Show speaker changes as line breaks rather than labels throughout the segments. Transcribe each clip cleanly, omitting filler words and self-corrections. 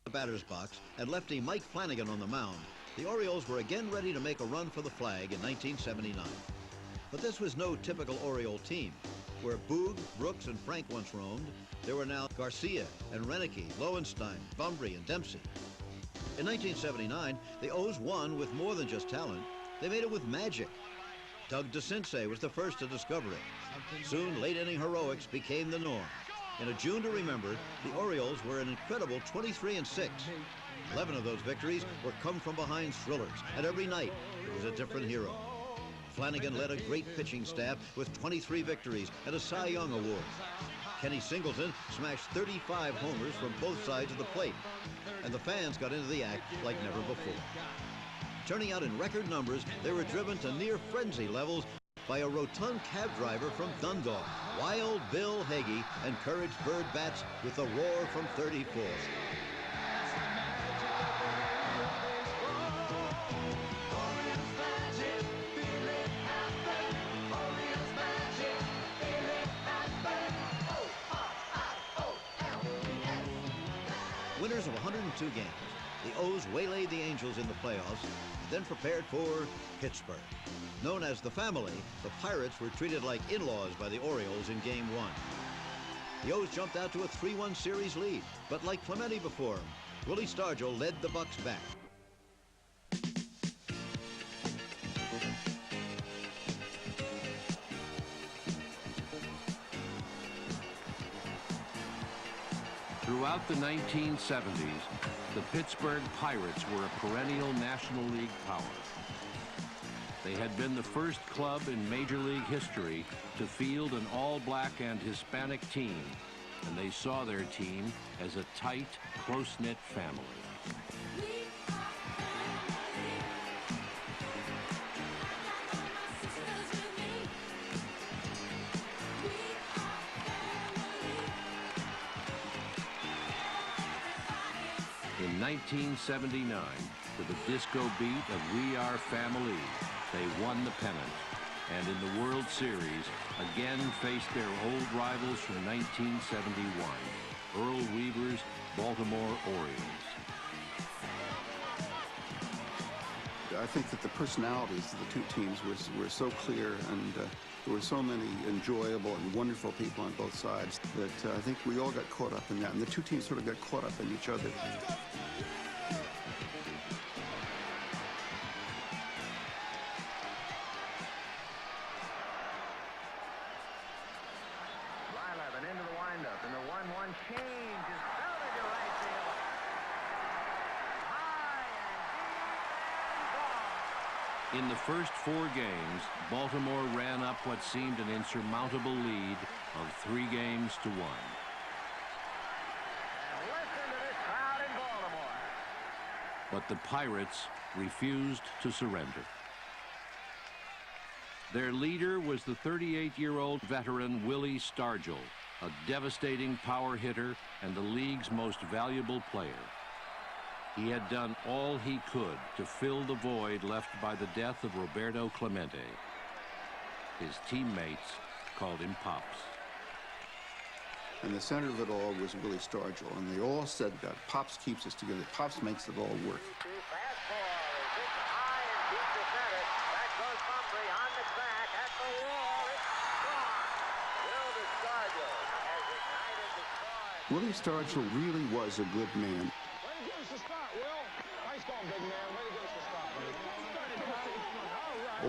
the batter's box and lefty Mike Flanagan on the mound, the Orioles were again ready to make a run for the flag in 1979. But this was no typical Oriole team. Where Boog, Brooks, and Frank once roamed, there were now Garcia and Renicky, Lowenstein, Bumbry, and Dempsey. In 1979, the O's won with more than just talent. They made it with magic. Doug DeCinces was the first to discover it. Soon, late-inning heroics became the norm. In a June to remember, the Orioles were an incredible 23-6. 11 of those victories were come-from-behind thrillers, and every night it was a different hero. Flanagan led a great pitching staff with 23 victories and a Cy Young Award. Kenny Singleton smashed 35 homers from both sides of the plate, and the fans got into the act like never before. Turning out in record numbers, they were driven to near frenzy levels by a rotund cab driver from Dundalk. Wild Bill Hagee encouraged Bird bats with the roar from 34. Winners of 102 games, the O's waylaid the Angels in the playoffs, then prepared for Pittsburgh. Known as the family, the Pirates were treated like in-laws by the Orioles in Game 1. The O's jumped out to a 3-1 series lead, but like Clemente before him, Willie Stargell led the Bucks back.
Throughout the 1970s, the Pittsburgh Pirates were a perennial National League power. They had been the first club in Major League history to field an all-black and Hispanic team, and they saw their team as a tight, close-knit family. In 1979, to the disco beat of We Are Family, they won the pennant, and in the World Series, again faced their old rivals from 1971, Earl Weaver's Baltimore Orioles.
I think that the personalities of the two teams were so clear, and there were so many enjoyable and wonderful people on both sides that I think we all got caught up in that, and the two teams sort of got caught up in each other.
Into the windup, and the 1-1 change is belted to right field. High and deep and gone.
In the first 4 games, Baltimore ran up what seemed an insurmountable lead of 3 games to 1.
And listen to this crowd in Baltimore.
But the Pirates refused to surrender. Their leader was the 38-year-old veteran Willie Stargell, a devastating power hitter and the league's most valuable player. He had done all he could to fill the void left by the death of Roberto Clemente. His teammates called him Pops.
And the center of it all was Willie Stargell, and they all said that Pops keeps us together. Pops makes it all work.
Fastball is hit high and deep to center. That goes Bumbry on the track at the wall. It's gone. Willie Stargell has ignited the spark.
Willie Stargell really was a good man.
Way to give us a start, Will. Nice going, big man. Way to give us a start, buddy.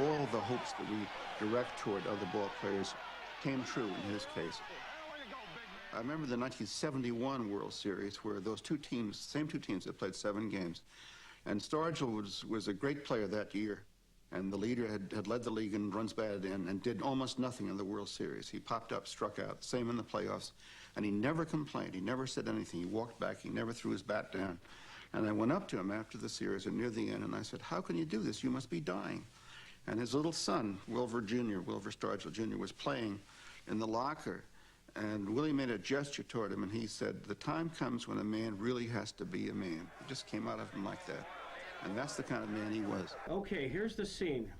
All the hopes that we direct toward other ball players came true in his case. I remember the 1971 World Series where those two teams, same two teams that played 7 games. And Stargell was a great player that year. And the leader had led the league in runs batted in and did almost nothing in the World Series. He popped up, struck out, same in the playoffs. And he never complained. He never said anything. He walked back. He never threw his bat down. And I went up to him after the series and near the end, and I said, "How can you do this? You must be dying." And his little son, Wilver Stargell Jr., was playing in the locker. And Willie made a gesture toward him, and he said, "The time comes when a man really has to be a man." It just came out of him like that. And that's the kind of man he was.
Okay, here's the scene.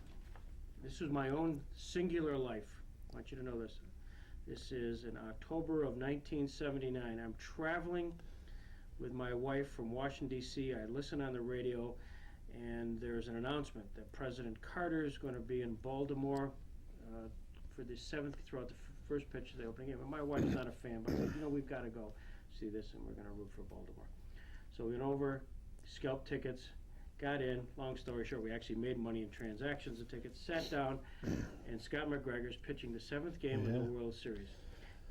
This is my own singular life. I want you to know this. This is in October of 1979. I'm traveling with my wife from Washington, D.C. I listen on the radio, and there's an announcement that President Carter is going to be in Baltimore for the throughout the first pitch of the opening game. And my wife's not a fan, but I said, we've got to go see this, and we're going to root for Baltimore. So we went over, scalped tickets, got in. Long story short, we actually made money in transactions of tickets, sat down, and Scott McGregor's pitching the 7th game of the World Series.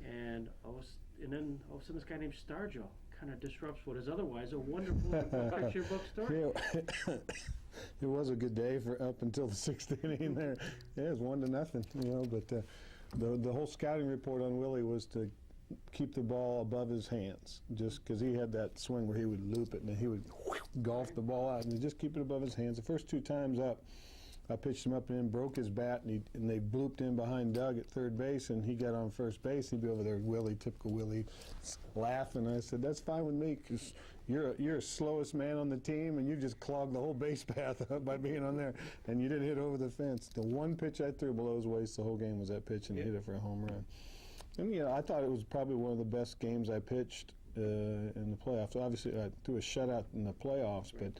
And then all of a sudden this guy named Stargell kind of disrupts what is otherwise a wonderful picture book story.
Yeah. It was a good day for up until the 6th inning there. Yeah, it was 1-0, but the whole scouting report on Willie was to keep the ball above his hands, just because he had that swing where he would loop it and then he would golf the ball out, and just keep it above his hands. The first 2 times up, I pitched him up and in, broke his bat, and they blooped in behind Doug at third base, and he got on first base. He'd be over there, Willie, typical Willie, laughing. I said, "That's fine with me, because you're slowest man on the team, and you just clogged the whole base path up by being on there, and you didn't hit over the fence." The one pitch I threw below his waist the whole game was that pitch, and he hit it for a home run. And I thought it was probably one of the best games I pitched in the playoffs. Obviously, I threw a shutout in the playoffs, but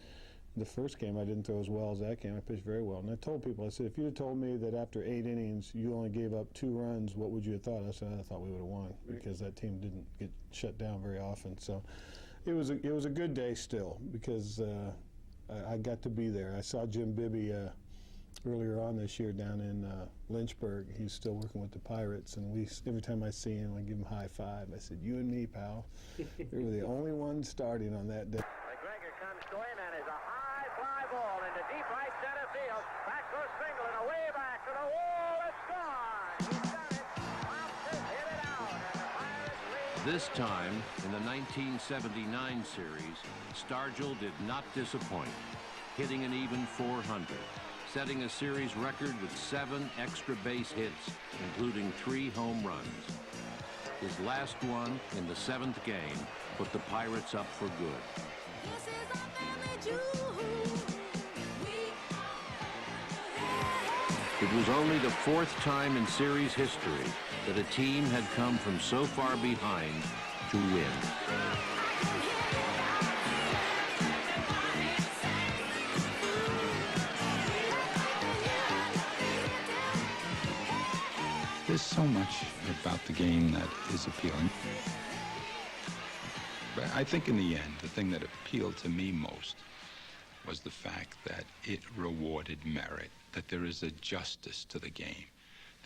the first game I didn't throw as well as that game. I pitched very well. And I told people, I said, if you had told me that after 8 innings you only gave up 2 runs, what would you have thought? I said, I thought we would have won, because that team didn't get shut down very often. So it was a good day still, because I got to be there. I saw Jim Bibby earlier on this year down in Lynchburg. He's still working with the Pirates, and every time I see him, I give him a high five. I said, "You and me, pal." We were the only ones starting on that day.
McGregor comes to him, and is a high fly ball into deep right center field. Back goes Single, and away back to the wall. It's gone. He's done it. Thompson hit it out, and the Pirates lead.
This time, in the 1979 series, Stargell did not disappoint, hitting an even .400. Setting a series record with 7 extra base hits, including 3 home runs. His last one in the 7th game put the Pirates up for good. It was only the 4th time in series history that a team had come from so far behind to win.
There's so much about the game that is appealing. But I think in the end, the thing that appealed to me most was the fact that it rewarded merit, that there is a justice to the game,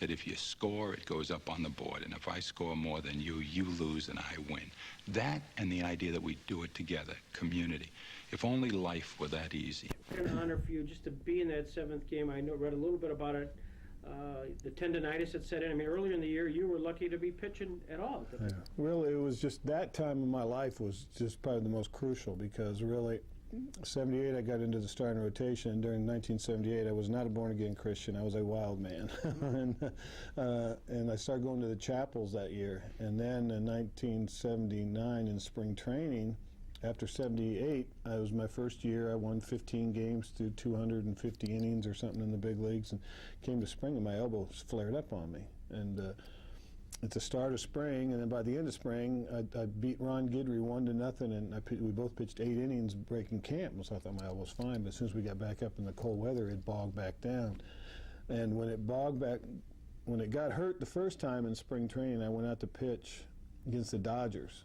that if you score, it goes up on the board, and if I score more than you, you lose and I win. That and the idea that we do it together, community. If only life were that easy.
It's an honor for you just to be in that 7th game. I read a little bit about it. The tendonitis that set in. I mean, earlier in the year, you were lucky to be pitching at all.
Yeah. Well, it was just that time in my life was just probably the most crucial, because really, 78 I got into the starting rotation, and during 1978 I was not a born-again Christian. I was a wild man. and I started going to the chapels that year. And then in 1979 in spring training, after 78, it was my first year. I won 15 games through 250 innings or something in the big leagues, and came to spring and my elbow flared up on me. And at the start of spring, and then by the end of spring, I beat Ron Guidry 1-0, and we both pitched 8 innings breaking camp. So I thought my elbow was fine, but as soon as we got back up in the cold weather, it bogged back down. And when it got hurt the first time in spring training, I went out to pitch against the Dodgers.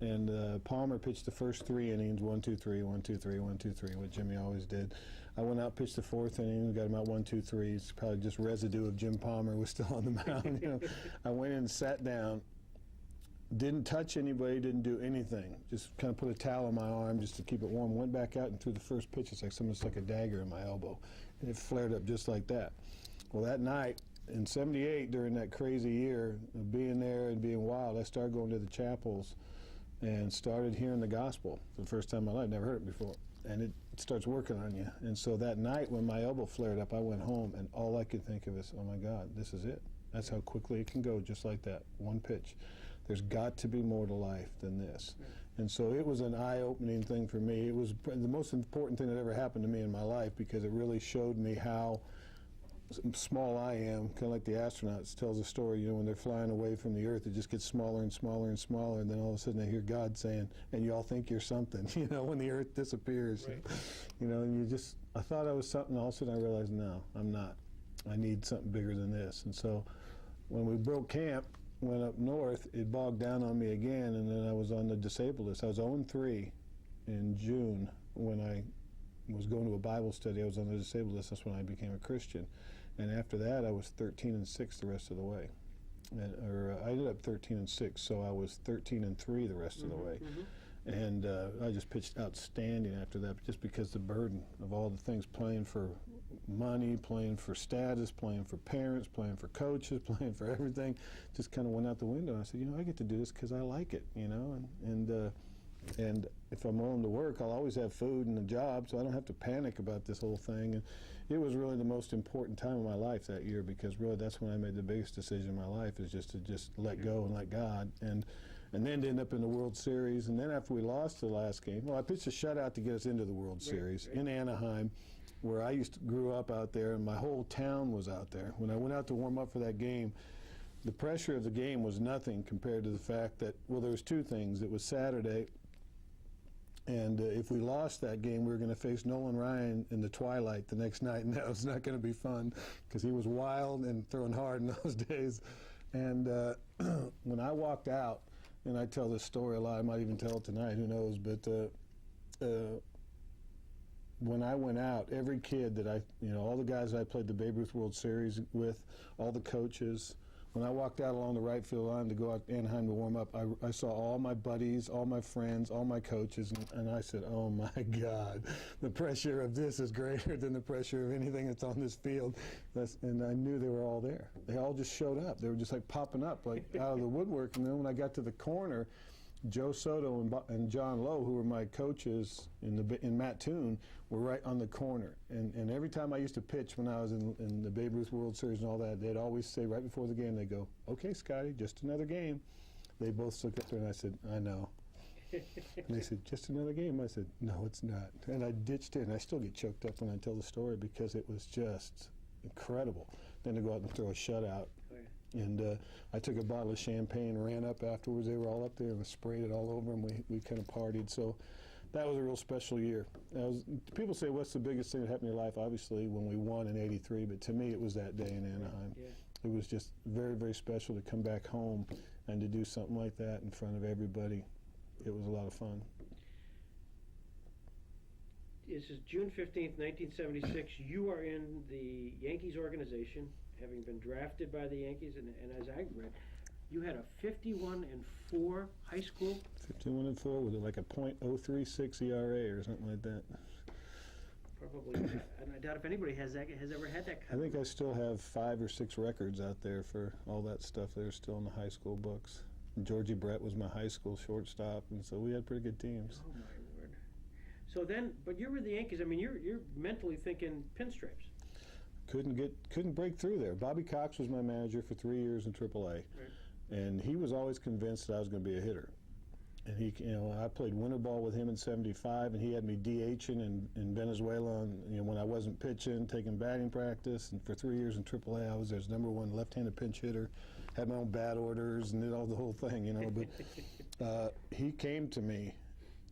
And Palmer pitched the first 3 innings, 1-2-3, 1-2-3, 1-2-3, what Jimmy always did. I went out, pitched the 4th inning, got him out 1-2-3. It's probably just residue of Jim Palmer was still on the mound. I went in and sat down, didn't touch anybody, didn't do anything. Just kind of put a towel on my arm just to keep it warm. Went back out and threw the first pitch. It's like someone stuck a dagger in my elbow, and it flared up just like that. Well, that night in 78, during that crazy year of being there and being wild, I started going to the chapels and started hearing the gospel for the first time in my life. Never heard it before. And it starts working on you. And so that night when my elbow flared up, I went home, and all I could think of is, oh my God, this is it. That's how quickly it can go, just like that, one pitch. There's got to be more to life than this. And so it was an eye-opening thing for me. It was the most important thing that ever happened to me in my life, because it really showed me how small I am, kind of like the astronauts, tells a story, when they're flying away from the Earth, it just gets smaller and smaller and smaller, and then all of a sudden they hear God saying, and you all think you're something, when the Earth disappears.
Right.
And I thought I was something, all of a sudden I realized, no, I'm not. I need something bigger than this. And so when we broke camp, went up north, it bogged down on me again, and then I was on the disabled list. I was 0-3 in June when I was going to a Bible study. I was on the disabled list. That's when I became a Christian. And after that, I was 13-6 the rest of the way. I ended up 13-6, so I was 13-3 the rest of the way. And I just pitched outstanding after that, just because the burden of all the things, playing for money, playing for status, playing for parents, playing for coaches, playing for everything, just kind of went out the window. I said, I get to do this because I like it, and if I'm willing to work, I'll always have food and a job, so I don't have to panic about this whole thing. And it was really the most important time of my life that year, because really that's when I made the biggest decision in my life, is just to let go and let God. And then to end up in the World Series. And then after we lost the last game, I pitched a shutout to get us into the World Series in Anaheim, where I grew up out there, and my whole town was out there. When I went out to warm up for that game, the pressure of the game was nothing compared to the fact that, there was two things. It was Saturday, and if we lost that game, we were going to face Nolan Ryan in the twilight the next night, and that was not going to be fun, because he was wild and throwing hard in those days. And when I walked out, and I tell this story a lot, I might even tell it tonight, who knows, but when I went out, every kid that all the guys I played the Babe Ruth World Series with, all the coaches, when I walked out along the right field line to go out to Anaheim to warm up, I saw all my buddies, all my friends, all my coaches, and I said, oh my God, the pressure of this is greater than the pressure of anything that's on this field. And I knew they were all there. They all just showed up. They were just like popping up, like out of the woodwork. And then when I got to the corner, Joe Soto and John Lowe, who were my coaches in Mattoon, were right on the corner. And every time I used to pitch when I was in the Babe Ruth World Series and all that, they'd always say right before the game, they'd go, okay, Scotty, just another game. They both looked up there, and I said, I know. And they said, just another game? I said, no, it's not. And I ditched it, and I still get choked up when I tell the story, because it was just incredible. Then to go out and throw a shutout. And I took a bottle of champagne, ran up afterwards. They were all up there, and I sprayed it all over them. We kind of partied. So that was a real special year. People say, what's the biggest thing that happened in your life? Obviously, when we won in '83, but to me, it was that day in Anaheim.
Yeah.
It was just very, very special to come back home and to do something like that in front of everybody. It was a lot of fun.
This is June 15th, 1976. You are in the Yankees organization, having been drafted by the Yankees, and as I read, you had a 51-4 high school.
51-4 with like a .036 ERA or something like that.
Probably, and I doubt if anybody has ever had that kind
I think I still have 5 or 6 records out there for all that stuff that are still in the high school books. And Georgie Brett was my high school shortstop, and so we had pretty good teams.
Oh my word! So then, but you're with the Yankees. I mean, you're mentally thinking pinstripes.
Couldn't break through there. Bobby Cox was my manager for 3 years in AAA,
Right.
and he was always convinced that I was going to be a hitter. And I played winter ball with him in '75, and he had me DHing in Venezuela, and when I wasn't pitching, taking batting practice. And for 3 years in AAA, I was their #1 left-handed pinch hitter, had my own bat orders, and did all the whole thing, But he came to me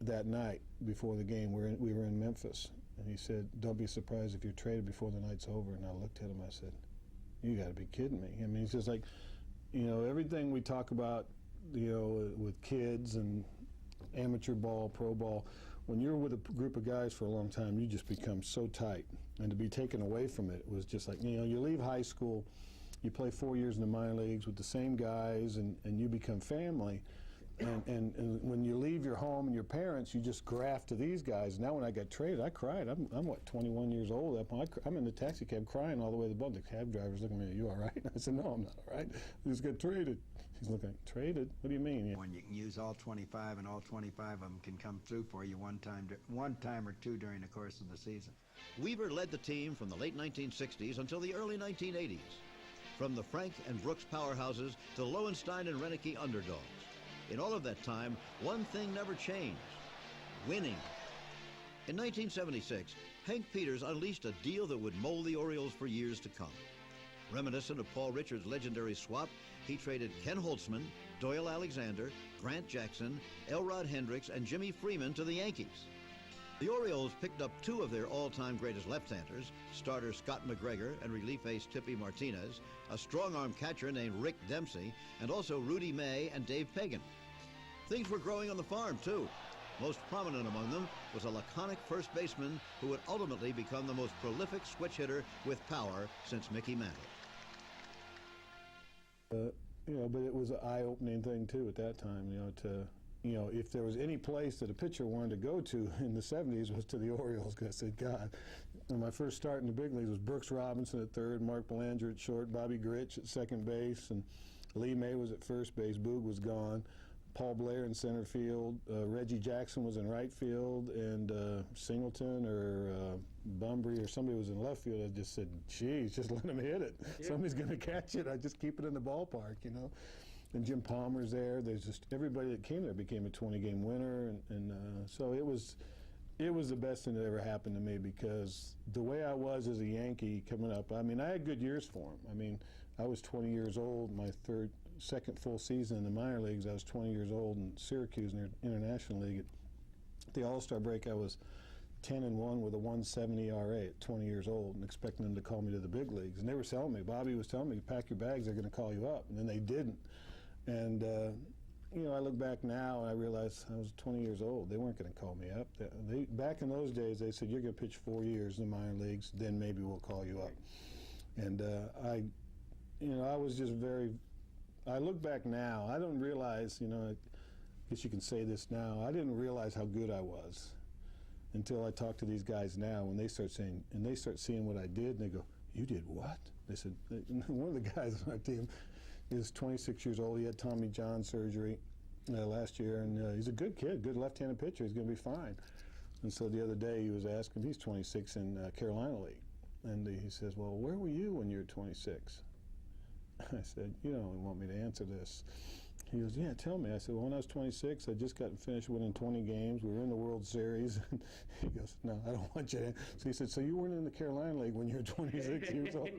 that night before the game. We were in Memphis. And he said, don't be surprised if you're traded before the night's over. And I looked at him, I said, you got to be kidding me. I mean, it's just like, everything we talk about, with kids and amateur ball, pro ball, when you're with a group of guys for a long time, you just become so tight. And to be taken away from it was just like, you leave high school, you play 4 years in the minor leagues with the same guys, and you become family. And when you leave your home and your parents, you just graft to these guys. Now when I got traded, I cried. I'm 21 years old. I'm in the taxi cab crying all the way to the bus. The cab driver's looking at me, you all right? I said, no, I'm not all right. I just got traded. He's looking, traded? What do you mean?
When you can use all 25, and all 25 of them can come through for you one time or two during the course of the season.
Weaver led the team from the late 1960s until the early 1980s. From the Frank and Brooks powerhouses to the Lowenstein and Renicky underdogs. In all of that time, one thing never changed: winning. In 1976, Hank Peters unleashed a deal that would mold the Orioles for years to come. Reminiscent of Paul Richards' legendary swap, he traded Ken Holtzman, Doyle Alexander, Grant Jackson, Elrod Hendricks, and Jimmy Freeman to the Yankees. The Orioles picked up two of their all-time greatest left-handers, starter Scott McGregor and relief ace Tippy Martinez, a strong-arm catcher named Rick Dempsey, and also Rudy May and Dave Pagan. Things were growing on the farm, too. Most prominent among them was a laconic first baseman who would ultimately become the most prolific switch hitter with power since Mickey Mantle.
But it was an eye-opening thing, too, at that time, if there was any place that a pitcher wanted to go to in the 70s was to the Orioles, because I said, God, my first start in the big leagues was Brooks Robinson at third, Mark Belanger at short, Bobby Grich at second base, and Lee May was at first base, Boog was gone, Paul Blair in center field, Reggie Jackson was in right field, and Singleton or Bunbury or somebody was in left field. I just said, geez, just let him hit it. Yeah. Somebody's going to catch it. I just keep it in the ballpark, And Jim Palmer's there. There's just everybody that came there became a 20-game winner, and so it was the best thing that ever happened to me, because the way I was as a Yankee coming up, I had good years for him. I was 20 years old, my second full season in the minor leagues. I was 20 years old in Syracuse in the International League. At the All-Star break, I was 10-1 with a 1.70 ERA at 20 years old, and expecting them to call me to the big leagues. And they were telling me, Bobby was telling me, pack your bags, they're going to call you up. And then they didn't. And, I look back now and I realize I was 20 years old. They weren't going to call me up. Back in those days, they said, you're going to pitch 4 years in the minor leagues, then maybe we'll call you up. And I was just I look back now, I don't realize, I guess you can say this now, I didn't realize how good I was until I talk to these guys now, when they start saying, and they start seeing what I did, and they go, you did what? They said, one of the guys on our team is 26 years old. He had Tommy John surgery last year, and he's a good kid, good left-handed pitcher. He's going to be fine. And so the other day he was asking, he's 26 in Carolina League, and he says, well, where were you when you were 26? I said, you don't want me to answer this. He goes, yeah, tell me. I said, well, when I was 26, I just got finished winning 20 games. We were in the World Series. He goes, no, I don't want you to. So he said, so you weren't in the Carolina League when you were 26 years old?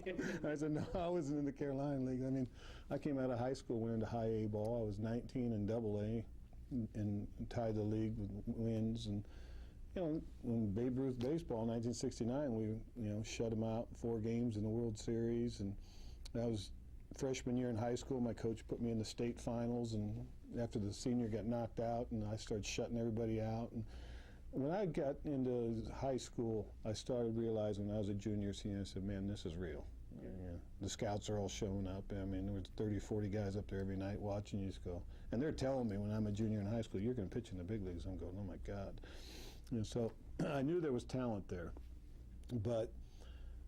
I said, no, I wasn't in the Carolina League. I came out of high school, went into high A ball. I was 19 in double A and tied the league with wins. And, when Babe Ruth baseball in 1969, we, shut him out 4 games in the World Series. And that was freshman year in high school. My coach put me in the state finals, and after the senior got knocked out, and I started shutting everybody out. And when I got into high school, I started realizing when I was a junior, senior, I said, man, this is real. The scouts are all showing up. There was 30, 40 guys up there every night watching. You just go, and they're telling me when I'm a junior in high school, you're going to pitch in the big leagues. I'm going, oh my God. So I knew there was talent there, but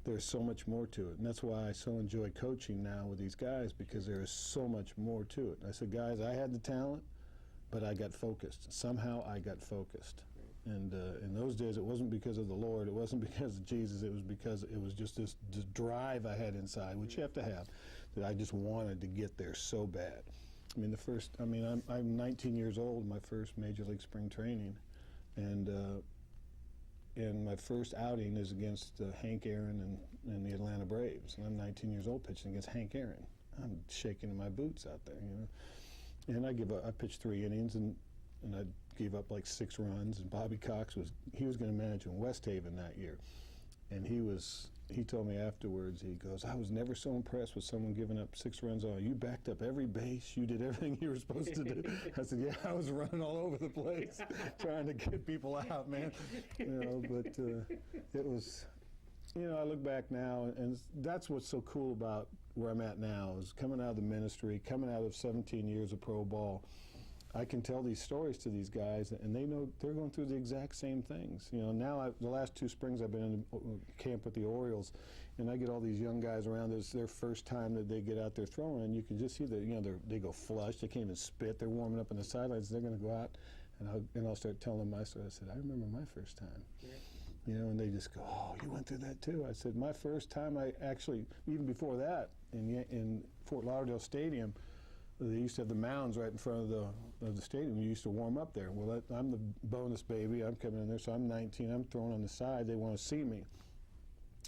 there's so much more to it, and that's why I so enjoy coaching now with these guys, because there is so much more to it. I said, guys, I had the talent, but I got focused. Somehow I got focused. And in those days, it wasn't because of the Lord, it wasn't because of Jesus, it was because it was just this drive I had inside, which you have to have, that I just wanted to get there so bad. I'm 19 years old, my first Major League spring training, and my first outing is against Hank Aaron and the Atlanta Braves, and I'm 19 years old pitching against Hank Aaron. I'm shaking in my boots out there, And I pitched 3 innings, and I gave up like 6 runs, and Bobby Cox was going to manage in West Haven that year, and he told me afterwards, he goes, I was never so impressed with someone giving up 6 runs on. You backed up every base, you did everything you were supposed to do. I said, yeah, I was running all over the place trying to get people out, man. But it was, I look back now, and that's what's so cool about where I'm at now, is coming out of the ministry, coming out of 17 years of pro ball. I can tell these stories to these guys, and they know they're going through the exact same things. Now the last 2 springs I've been in camp with the Orioles, and I get all these young guys around. It's their first time that they get out there throwing, and you can just see that they go flush. They can't even spit. They're warming up on the sidelines. They're going to go out, and I'll start telling them my story. I said, I remember my first time. Yeah. And they just go, oh, you went through that too. I said, my first time, I actually, even before that, in Fort Lauderdale Stadium, they used to have the mounds right in front of the stadium. You used to warm up there. Well, I'm the bonus baby. I'm coming in there, so I'm 19. I'm throwing on the side. They want to see me.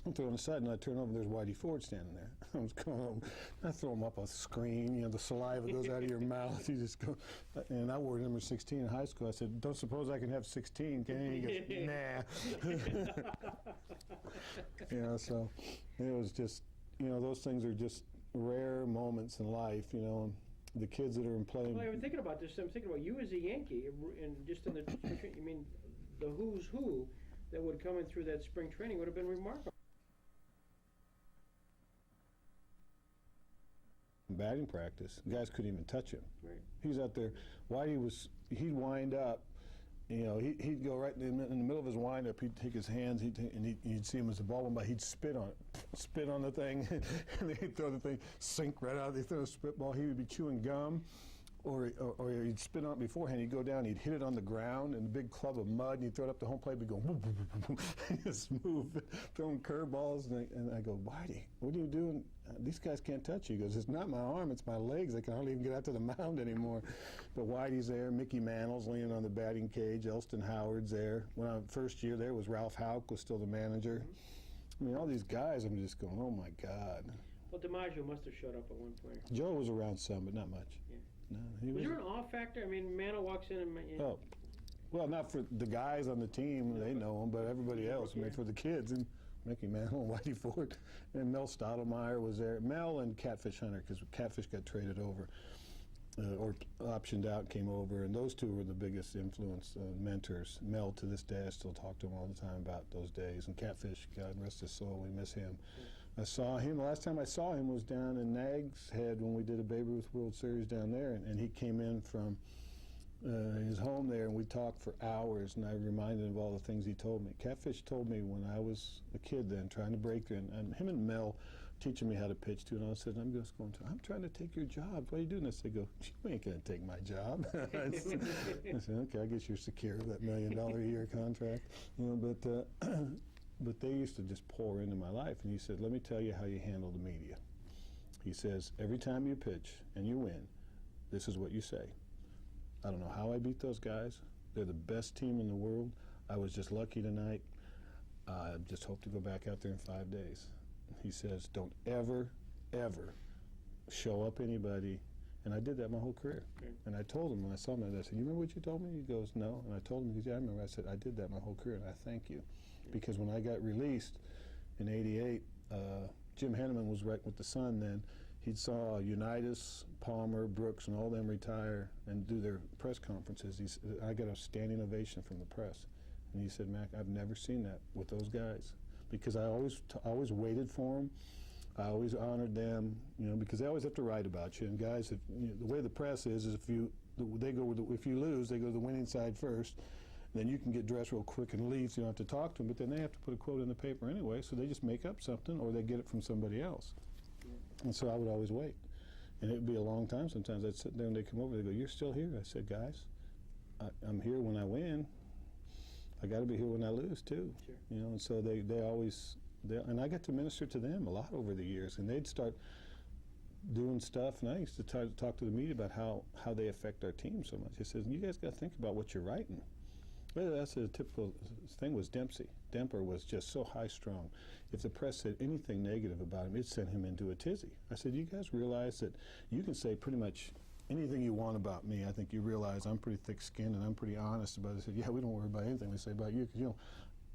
I'm throwing on the side, and I turn over, there's Whitey Ford standing there. I was going home. I throw him up a screen. You know, the saliva goes out of your mouth. You just go. And I wore number 16 in high school. I said, don't suppose I can have 16, can you? He goes, nah. You know, so it was just, you know, those things are just rare moments in life, you know. And the kids that are in playing.
Well, I'm thinking about this. I'm thinking about you as a Yankee, and just in the, I mean, the who's who that would come in through that spring training would have been remarkable.
Batting practice, guys couldn't even touch him.
Right.
He's out there. He'd wind up, you know, he'd go right in the middle of his wind up. He'd take his hands, you'd see him as the ball went by. He'd spit on it, spit on the thing, and they'd throw the thing, sink right out. They throw a spitball. He would be chewing gum, or he'd spit on it beforehand. He'd go down, he'd hit it on the ground in a big club of mud, and he'd throw it up the home plate. He'd go, boom, boom, boom, boom, boom, just move, throwing curveballs. And I go, Whitey, what are you doing? These guys can't touch you. He goes, it's not my arm, it's my legs. I can hardly even get out to the mound anymore. But Whitey's there, Mickey Mantle's leaning on the batting cage, Elston Howard's there. When I first year there was Ralph Houck was still the manager. I mean, all these guys, I'm just going, oh my God.
Well, DiMaggio must have showed up at one point.
Joe was around some, but not much.
Yeah.
No,
was there an awe factor? I mean, Mantle walks in and...
Oh, well, not for the guys on the team, they know him, but everybody else. I mean, for the kids, and Mickey Mantle and Whitey Ford, and Mel Stottlemyre was there. Mel and Catfish Hunter, because Catfish got traded over, or optioned out, came over, and those two were the biggest influence, mentors. Mel, to this day, I still talk to him all the time about those days, and Catfish, God rest his soul, we miss him. I saw him, the last time I saw him was down in Nags Head when we did a Babe Ruth World Series down there, and he came in from his home there, and we talked for hours, and I reminded him of all the things he told me. Catfish told me when I was a kid then, trying to break through, and him and Mel teaching me how to pitch too, and I said, I'm just going, I'm trying to take your job. What are you doing? They go, you ain't going to take my job. I said, okay, I guess you're secure with that $1 million a year contract. You know, but they used to just pour into my life, and he said, let me tell you how you handle the media. He says, every time you pitch and you win, this is what you say. I don't know how I beat those guys. They're the best team in the world. I was just lucky tonight. I just hope to go back out there in 5 days. He says, don't ever, ever show up anybody. And I did that my whole career. Okay. And I told him when I saw him, I said, you remember what you told me? He goes, no. And I told him, he goes, yeah, I remember. I said, I did that my whole career, and I thank you. Because when I got released in '88, Jim Henneman was right with the Sun then. He saw Unitas, Palmer, Brooks, and all them retire and do their press conferences. I got a standing ovation from the press. And he said, Mac, I've never seen that with those guys. Because I always waited for them. I always honored them, you know, because they always have to write about you. And guys, the way the press is if you lose, they go to the winning side first. Then you can get dressed real quick and leave, so you don't have to talk to them. But then they have to put a quote in the paper anyway, so they just make up something, or they get it from somebody else. And so I would always wait. And it would be a long time sometimes. I'd sit there and they'd come over, they'd go, you're still here? I said, guys, I'm here when I win. I got to be here when I lose, too. Sure. You know, and so they always, and I got to minister to them a lot over the years, and they'd start doing stuff, and I used to try to talk to the media about how they affect our team so much. He says, you guys got to think about what you're writing. Well, that's a typical thing was Dempsey. Demper was just so high-strung. If the press said anything negative about him, it sent him into a tizzy. I said, you guys realize that you can say pretty much anything you want about me. I think you realize I'm pretty thick-skinned and I'm pretty honest about it. I said, yeah, we don't worry about anything we say about you. 'Cause, you know,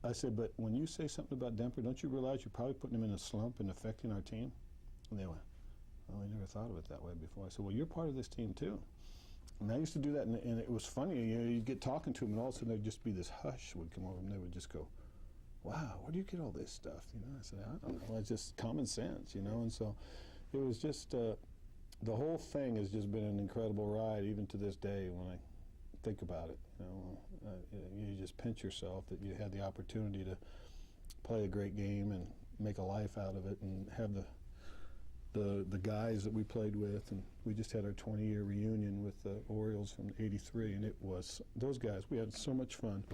I said, but when you say something about Demper, don't you realize you're probably putting him in a slump and affecting our team? And they went, well, I never thought of it that way before. I said, well, you're part of this team, too. And I used to do that, and it was funny. You know, you'd get talking to them, and all of a sudden there'd just be this hush would come over them. They would just go, wow, where do you get all this stuff? You know, I said, I don't know. It's just common sense, you know. And so it was just, the whole thing has just been an incredible ride, even to this day when I think about it. You know, you just pinch yourself that you had the opportunity to play a great game and make a life out of it and have the guys that we played with, and we just had our 20-year reunion with the Orioles from '83, and it was those guys. We had so much fun,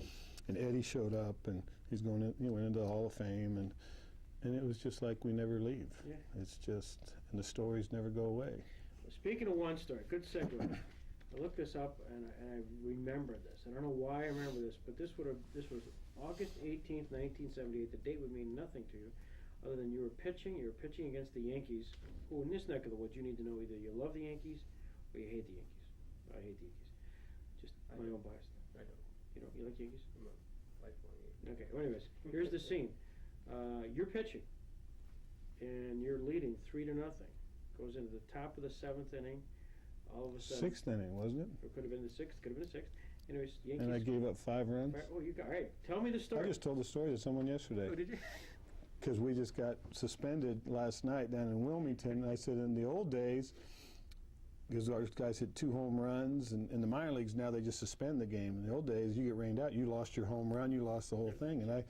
and Eddie showed up, and he's going in, he went into the Hall of Fame, and it was just like we never leave. Yeah. It's just, and the stories never go away.
Speaking of one story, good segue. I looked this up and I remember this. I don't know why I remember this, but this was August 18th, 1978. The date would mean nothing to you, other than you were pitching against the Yankees. Who in this neck of the woods, you need to know either you love the Yankees or you hate the Yankees. I hate the Yankees. Just my own bias.
I don't.
You don't? You like Yankees?
I'm a lifelong Yankee.
Okay. Well, anyways, here's the scene. You're pitching, and you're leading 3-0. Goes into the top of the 7th inning. All of a sudden,
6th inning, wasn't it?
It could have been the 6th. Could have been the 6th. Anyways, Yankees.
And I gave up 5 runs.
Oh, you got. All right. Tell me the story.
I just told the story to someone yesterday.
Oh, did you?
Because we just got suspended last night down in Wilmington, and I said in the old days, because our guys hit 2 home runs, and in the minor leagues now they just suspend the game. In the old days, you get rained out, you lost your home run, you lost the whole thing. And I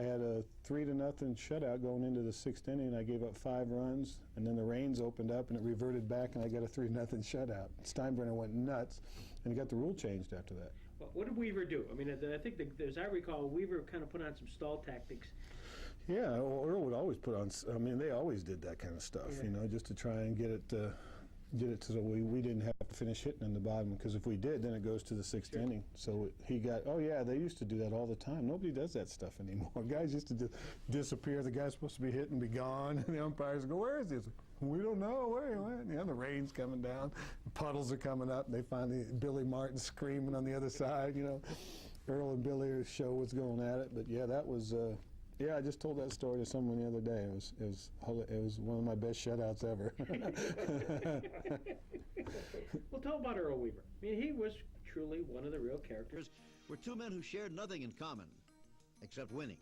had a 3-0 shutout going into the 6th inning, and I gave up 5 runs, and then the rains opened up, and it reverted back, and I got a 3-0 shutout. Steinbrenner went nuts, and he got the rule changed after that.
Well, what did Weaver do? I mean, I think, as I recall, Weaver kind of put on some stall tactics.
Yeah, well, Earl would always put on, I mean, they always did that kind of stuff, you know, just to try and get it so we didn't have to finish hitting in the bottom, because if we did, then it goes to the 6th inning. So he got, oh yeah, they used to do that all the time. Nobody does that stuff anymore. Guys used to just disappear. The guy's supposed to be hitting, be gone, and the umpires go, where is this? We don't know where he went. You know, the rain's coming down, puddles are coming up, and they finally, Billy Martin screaming on the other side, you know. Earl and Billy's show was going at it, but yeah, that was, yeah, I just told that story to someone the other day. It was one of my best shutouts ever.
Well, tell about Earl Weaver. I mean, he was truly one of the real characters.
Were 2 men who shared nothing in common except winning.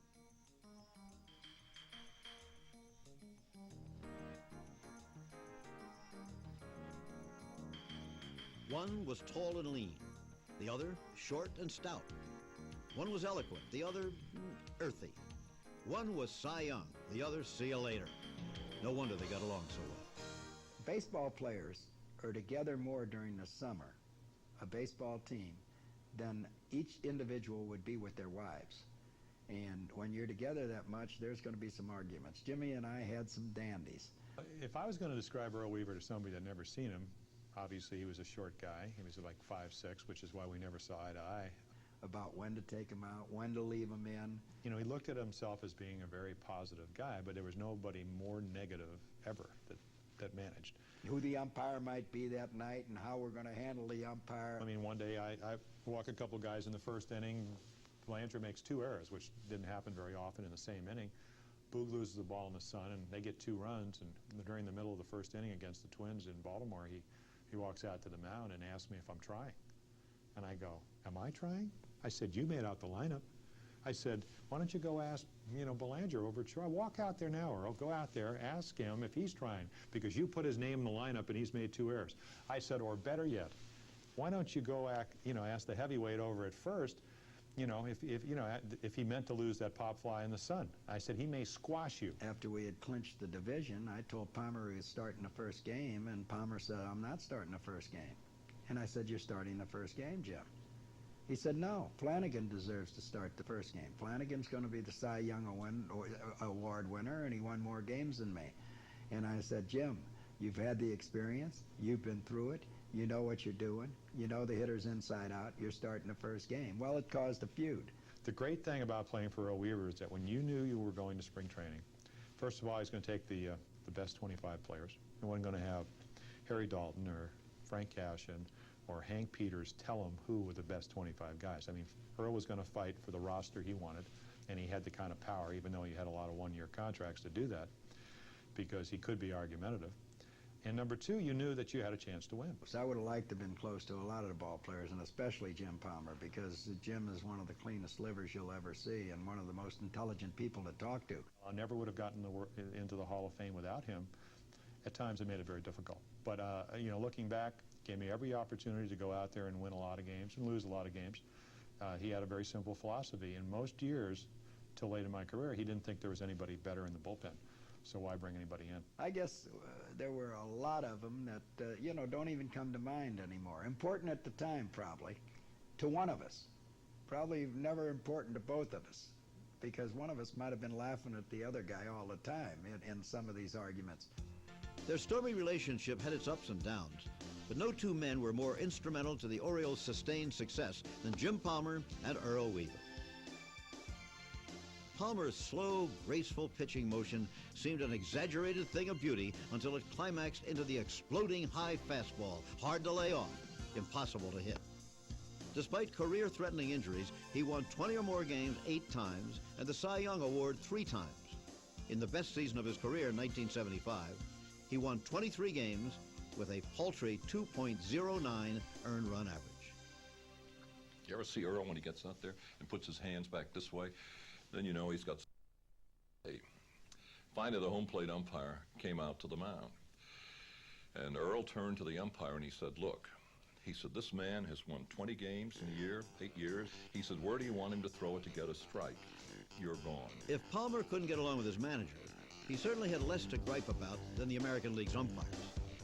One was tall and lean, the other short and stout. One was eloquent, the other earthy. One was Cy Young, the other see you later. No wonder they got along so well.
Baseball players are together more during the summer, a baseball team, than each individual would be with their wives. And when you're together that much, there's going to be some arguments. Jimmy and I had some dandies.
If I was going to describe Earl Weaver to somebody that had never seen him, obviously he was a short guy. He was like 5'6", which is why we never saw eye to eye.
About when to take him out, when to leave him in.
You know, he looked at himself as being a very positive guy, but there was nobody more negative ever that managed.
Who the umpire might be that night and how we're going to handle the umpire.
I mean, one day I walk a couple guys in the first inning. Belanger makes 2 errors, which didn't happen very often in the same inning. Boog loses the ball in the sun, and they get 2 runs. And during the middle of the first inning against the Twins in Baltimore, he walks out to the mound and asks me if I'm trying. And I go, am I trying? I said, you made out the lineup. I said, why don't you go ask, Belanger over at Troy. Walk out there now, Earl. Go out there, ask him if he's trying, because you put his name in the lineup and he's made 2 errors. I said, or better yet, why don't you go ask the heavyweight over at first, if he meant to lose that pop fly in the sun. I said, he may squash you.
After we had clinched the division, I told Palmer he was starting the first game, and Palmer said, I'm not starting the first game. And I said, you're starting the first game, Jim. He said, no, Flanagan deserves to start the first game. Flanagan's going to be the Cy Young Award winner, and he won more games than me. And I said, Jim, you've had the experience. You've been through it. You know what you're doing. You know the hitter's inside out. You're starting the first game. Well, it caused a feud.
The great thing about playing for Earl Weaver is that when you knew you were going to spring training, first of all, he's going to take the best 25 players. He wasn't going to have Harry Dalton or Frank Cashin or Hank Peters tell him who were the best 25 guys. I mean, Earl was going to fight for the roster he wanted, and he had the kind of power, even though he had a lot of one-year contracts, to do that, because he could be argumentative. And number 2, you knew that you had a chance to win.
So I would have liked to have been close to a lot of the ball players, and especially Jim Palmer, because Jim is one of the cleanest livers you'll ever see and one of the most intelligent people to talk to.
I never would have gotten into the Hall of Fame without him. At times it made it very difficult. But, looking back, gave me every opportunity to go out there and win a lot of games and lose a lot of games. He had a very simple philosophy. In most years, till late in my career, he didn't think there was anybody better in the bullpen. So why bring anybody in?
I guess there were a lot of them that, don't even come to mind anymore. Important at the time, probably, to one of us. Probably never important to both of us, because one of us might have been laughing at the other guy all the time in some of these arguments.
Their stormy relationship had its ups and downs, but no two men were more instrumental to the Orioles' sustained success than Jim Palmer and Earl Weaver. Palmer's slow, graceful pitching motion seemed an exaggerated thing of beauty until it climaxed into the exploding high fastball, hard to lay off, impossible to hit. Despite career-threatening injuries, he won 20 or more games 8 times and the Cy Young Award 3 times. In the best season of his career in 1975, he won 23 games with a paltry 2.09 earned run average.
You ever see Earl when he gets out there and puts his hands back this way? Then you know he's got... Finally, the home plate umpire came out to the mound. And Earl turned to the umpire and he said, look, he said, this man has won 20 games in a year, 8 years. He said, where do you want him to throw it to get a strike? You're gone.
If Palmer couldn't get along with his manager, he certainly had less to gripe about than the American League's umpires.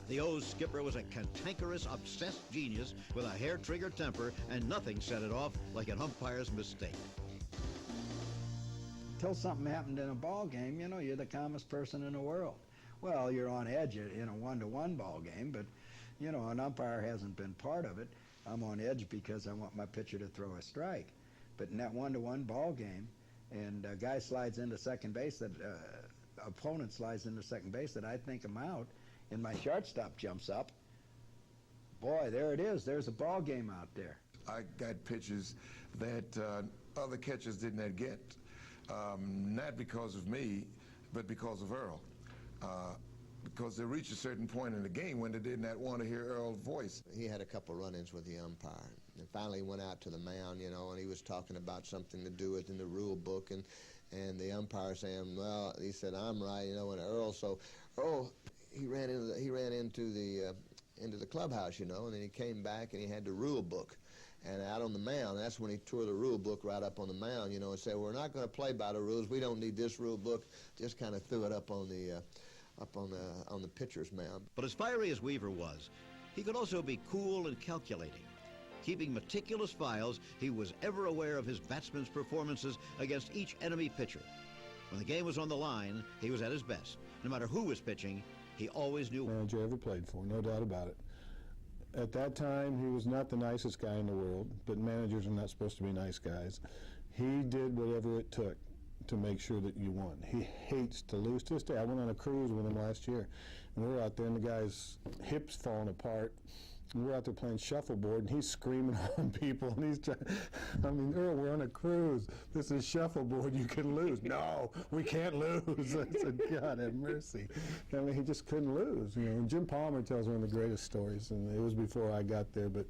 The O's skipper was a cantankerous, obsessed genius with a hair-trigger temper, and nothing set it off like an umpire's mistake.
Until something happened in a ball game, you know, you're the calmest person in the world. Well, you're on edge in a one-to-one ball game, but, you know, an umpire hasn't been part of it. I'm on edge because I want my pitcher to throw a strike. But in that one-to-one ball game, and a guy slides into second base, that opponent slides into second base that I think I'm out, and my shortstop jumps up, boy, there it is. There's a ball game out there.
I got pitches that other catchers did not get. Not because of me, but because of Earl. Because they reached a certain point in the game when they did not want to hear Earl's voice.
He had a couple run-ins with the umpire, and finally went out to the mound, you know, and he was talking about something to do with in the rule book, and the umpire saying, well, he said, I'm right, you know, and Earl, he ran into the clubhouse, you know, and then he came back and he had the rule book. And out on the mound, that's when he tore the rule book right up on the mound, you know, and said, we're not going to play by the rules. We don't need this rule book. Just kind of threw it up on the pitcher's mound.
But as fiery as Weaver was, he could also be cool and calculating. Keeping meticulous files, he was ever aware of his batsmen's performances against each enemy pitcher. When the game was on the line, he was at his best. No matter who was pitching, he always knew.
Manager I ever played for, no doubt about it. At that time, he was not the nicest guy in the world, but managers are not supposed to be nice guys. He did whatever it took to make sure that you won. He hates to lose. To this day, I went on a cruise with him last year, and we were out there, and the guy's hips falling apart. And we're out there playing shuffleboard, and he's screaming on people, and he's trying, I mean, Earl, we're on a cruise. This is shuffleboard. You can lose. No, we can't lose. I said, God have mercy. I mean, he just couldn't lose. You know, and Jim Palmer tells one of the greatest stories, and it was before I got there, but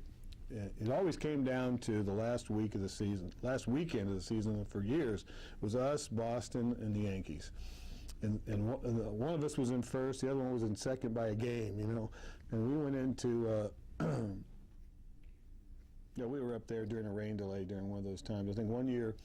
it always came down to the last week of the season. Last weekend of the season, for years, was us, Boston, and the Yankees. And one of us was in first, the other one was in second by a game, you know. And we went into... yeah, we were up there during a rain delay during one of those times. I think one year,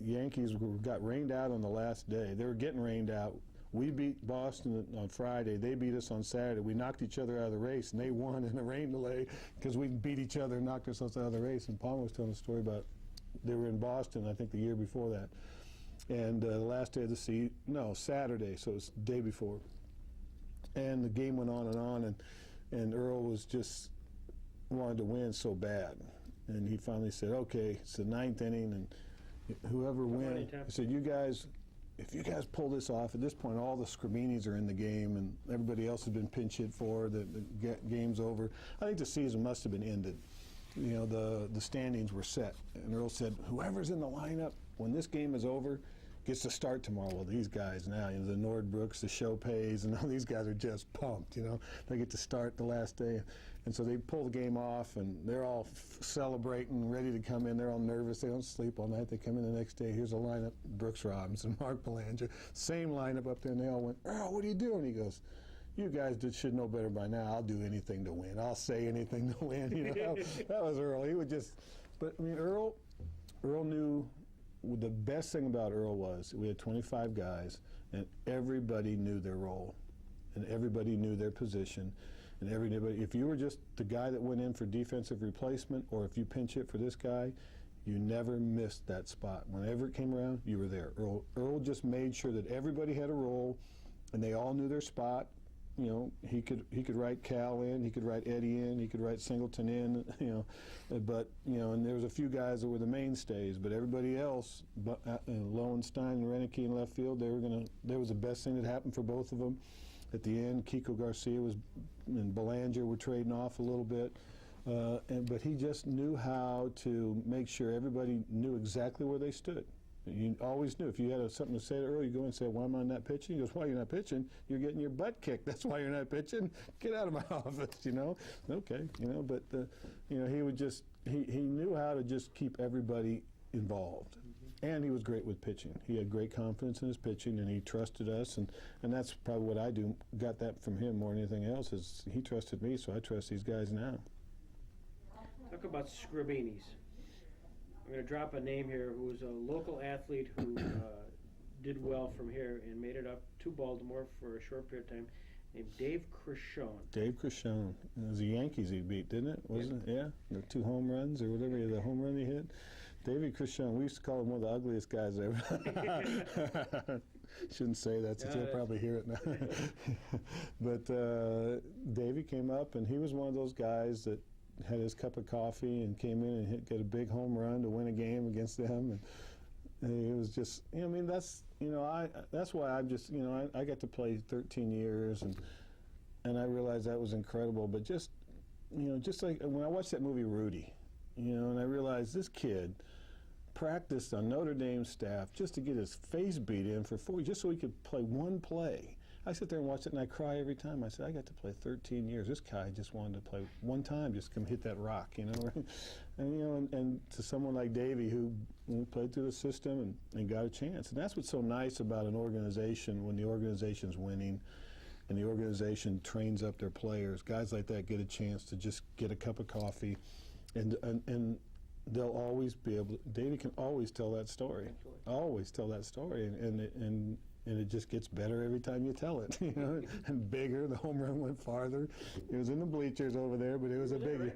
Yankees got rained out on the last day. They were getting rained out. We beat Boston on Friday. They beat us on Saturday. We knocked each other out of the race, and they won in a rain delay because we beat each other and knocked ourselves out of the race. And Palmer was telling a story about they were in Boston, I think, the year before that. And the last day of the season, no, Saturday, so it was the day before. And the game went on, and Earl was just wanted to win so bad. And he finally said, okay, it's the 9th inning, and whoever wins, he said, you guys, if you guys pull this off, at this point all the Scribinis are in the game, and everybody else has been pinch hit for, the game's over. I think the season must have been ended. You know, the standings were set. And Earl said, whoever's in the lineup, when this game is over, gets to start tomorrow. Well, these guys now, you know, the Nordbrooks, the Chopays, and all these guys are just pumped, you know. They get to start the last day. And so they pull the game off, and they're all celebrating, ready to come in. They're all nervous. They don't sleep all night. They come in the next day. Here's a lineup, Brooks Robinson, Mark Belanger. Same lineup up there, and they all went, Earl, what are you doing? He goes, you guys should know better by now. I'll do anything to win. I'll say anything to win. You know, that was Earl. He would just, but I mean, Earl knew. The best thing about Earl was we had 25 guys, and everybody knew their role, and everybody knew their position, and everybody. If you were just the guy that went in for defensive replacement, or if you pinch hit for this guy, you never missed that spot. Whenever it came around, you were there. Earl just made sure that everybody had a role, and they all knew their spot, you know, he could write Cal in, he could write Eddie in, he could write Singleton in, you know, but you know, and there was a few guys that were the mainstays, but everybody else, Lowenstein and Renicky in left field, they was the best thing that happened for both of them. At the end, Kiko Garcia and Belanger were trading off a little bit, but he just knew how to make sure everybody knew exactly where they stood. You always knew. If you had something to say early, you go and say, "Why am I not pitching?" He goes, "Why you're not pitching? You're getting your butt kicked. That's why you're not pitching. Get out of my office." You know, okay. You know, but you know, he would just he knew how to just keep everybody involved, and he was great with pitching. He had great confidence in his pitching, and he trusted us, and that's probably what I got that from him more than anything else. Is he trusted me, so I trust these guys now.
Talk about Scribinis. I'm going to drop a name here who was a local athlete who did well from here and made it up to Baltimore for a short period of time, named Dave Crishone.
Dave Crishone. It was the Yankees he beat, didn't it? Wasn't it? Yeah? The 2 home runs or whatever, the home run he hit. David Crishone, we used to call him one of the ugliest guys ever. Shouldn't say that since he'll probably hear it now. But Davey came up, and he was one of those guys that had his cup of coffee and came in and got a big home run to win a game against them, and it was just, you know, I mean, that's, you know, that's why I've just, you know, I got to play 13 years, and I realized that was incredible. But just, you know, just like when I watched that movie Rudy, you know, and I realized this kid practiced on Notre Dame staff just to get his face beat in for 4 years, just so he could play one play. I sit there and watch it, and I cry every time. I said, I got to play 13 years. This guy just wanted to play one time, just come hit that rock, you know. And you know, and to someone like Davey who played through the system and got a chance. And that's what's so nice about an organization when the organization's winning and the organization trains up their players. Guys like that get a chance to just get a cup of coffee, and they'll always be able to, Davey can always tell that story. Always tell that story, and it just gets better every time you tell it, you know, and bigger. The home run went farther. It was in the bleachers over there, but it was a biggie.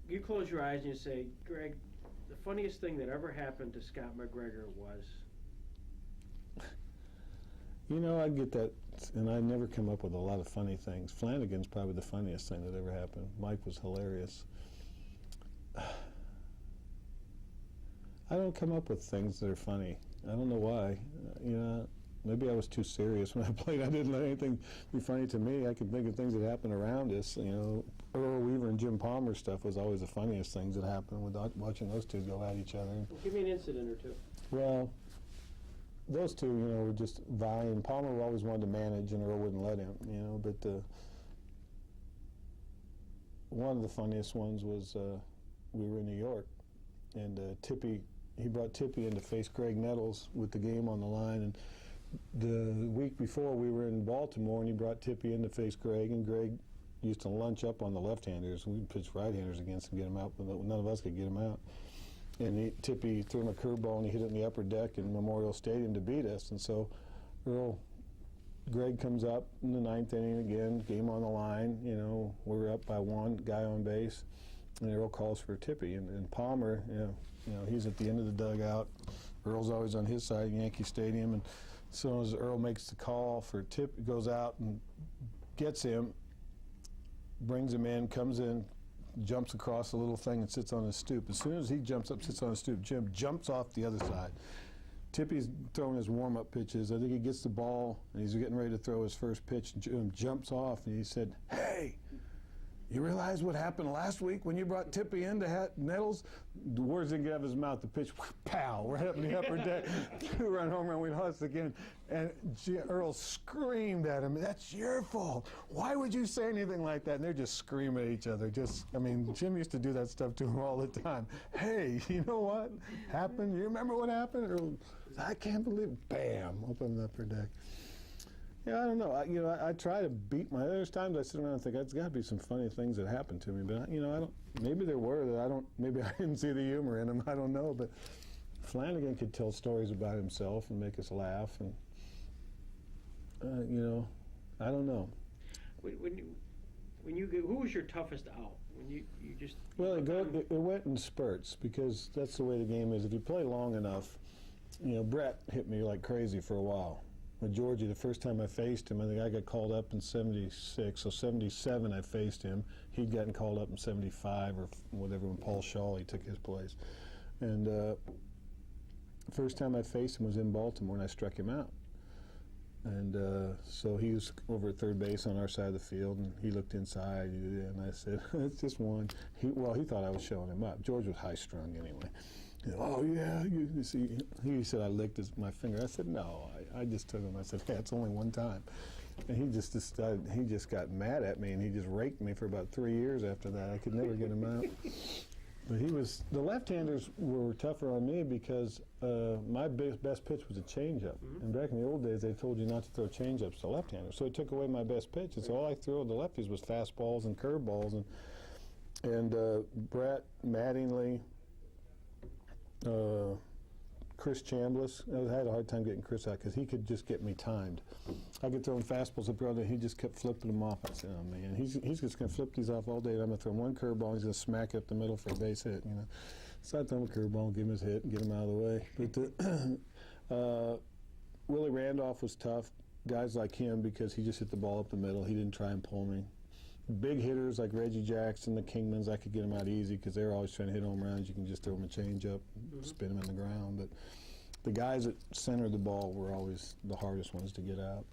You close your eyes and you say, Greg, the funniest thing that ever happened to Scott McGregor was...
You know, I get that, and I never come up with a lot of funny things. Flanagan's probably the funniest thing that ever happened. Mike was hilarious. I don't come up with things that are funny. I don't know why. You know, maybe I was too serious when I played. I didn't let anything be funny to me. I could think of things that happened around us. You know, Earl Weaver and Jim Palmer stuff was always the funniest things that happened with watching those two go at each other.
Well, give me an incident or two.
Well, those two, you know, were just vying. Palmer always wanted to manage, and Earl wouldn't let him, you know. But one of the funniest ones was we were in New York, and he brought Tippy in to face Greg Nettles with the game on the line. And the week before, we were in Baltimore, and he brought Tippy in to face Greg, and Greg used to lunch up on the left-handers. We pitched right-handers against him, get him out, but none of us could get him out. And Tippy threw him a curveball, and he hit it in the upper deck in Memorial Stadium to beat us. And so Greg comes up in the 9th inning again, game on the line. You know, we were up by 1, guy on base, and Earl calls for Tippy. And Palmer, you know, he's at the end of the dugout. Earl's always on his side, Yankee Stadium, and as soon as Earl makes the call for Tip, goes out and gets him, brings him in, comes in, jumps across the little thing and sits on his stoop. As soon as he jumps up, sits on his stoop, Jim jumps off the other side. Tippy's throwing his warm-up pitches. I think he gets the ball, and he's getting ready to throw his first pitch, and Jim jumps off, and he said, "Hey, you realize what happened last week when you brought Tippy into Nettles?" The words didn't get out of his mouth. The pitch, pow, right up in the upper deck. 2-run home run. We lost again. And Earl screamed at him, "That's your fault. Why would you say anything like that?" And they're just screaming at each other. I mean, Jim used to do that stuff to him all the time. "Hey, you know what happened? You remember what happened?" Earl, "I can't believe it." Bam, open the upper deck. Yeah, I don't know. I try to beat my. There's times I sit around and think there's got to be some funny things that happened to me, but I don't. Maybe there were that I don't. Maybe I didn't see the humor in them. I don't know. But Flanagan could tell stories about himself and make us laugh, and I don't know.
When you who was your toughest out? When you just
well, it went in spurts because that's the way the game is. If you play long enough, Brett hit me like crazy for a while. With Georgie, the first time I faced him, I think I got called up in '76. So '77, I faced him. He'd gotten called up in '75 or whatever when Paul Shawley took his place. And first time I faced him was in Baltimore, and I struck him out. And so he was over at third base on our side of the field, and he looked inside, and I said, "It's just one." He thought I was showing him up. George was high-strung anyway. "Oh, yeah, you see," he said I licked my finger. I said, "No, I just took him." I said, "Yeah, it's only one time." And he just decided, he just got mad at me, and he just raked me for about 3 years after that. I could never get him out. But the left-handers were tougher on me because my best pitch was a changeup. And back in the old days, they told you not to throw changeups to left-handers. So it took away my best pitch. And so all I threw to the lefties was fastballs and curveballs. And Brett, Mattingly, Chris Chambliss. I had a hard time getting Chris out because he could just get me timed. I could throw him fastballs up there, and he just kept flipping them off. I said, "Oh man, he's just going to flip these off all day. And I'm going to throw him one curveball, and he's going to smack it up the middle for a base hit." So I throw him a curveball, give him his hit, and get him out of the way. But Willie Randolph was tough. Guys like him because he just hit the ball up the middle. He didn't try and pull me. Big hitters like Reggie Jackson, the Kingmans, I could get them out easy because they're always trying to hit home runs. You can just throw them a changeup, spin them in the ground. But the guys that centered the ball were always the hardest ones to get out.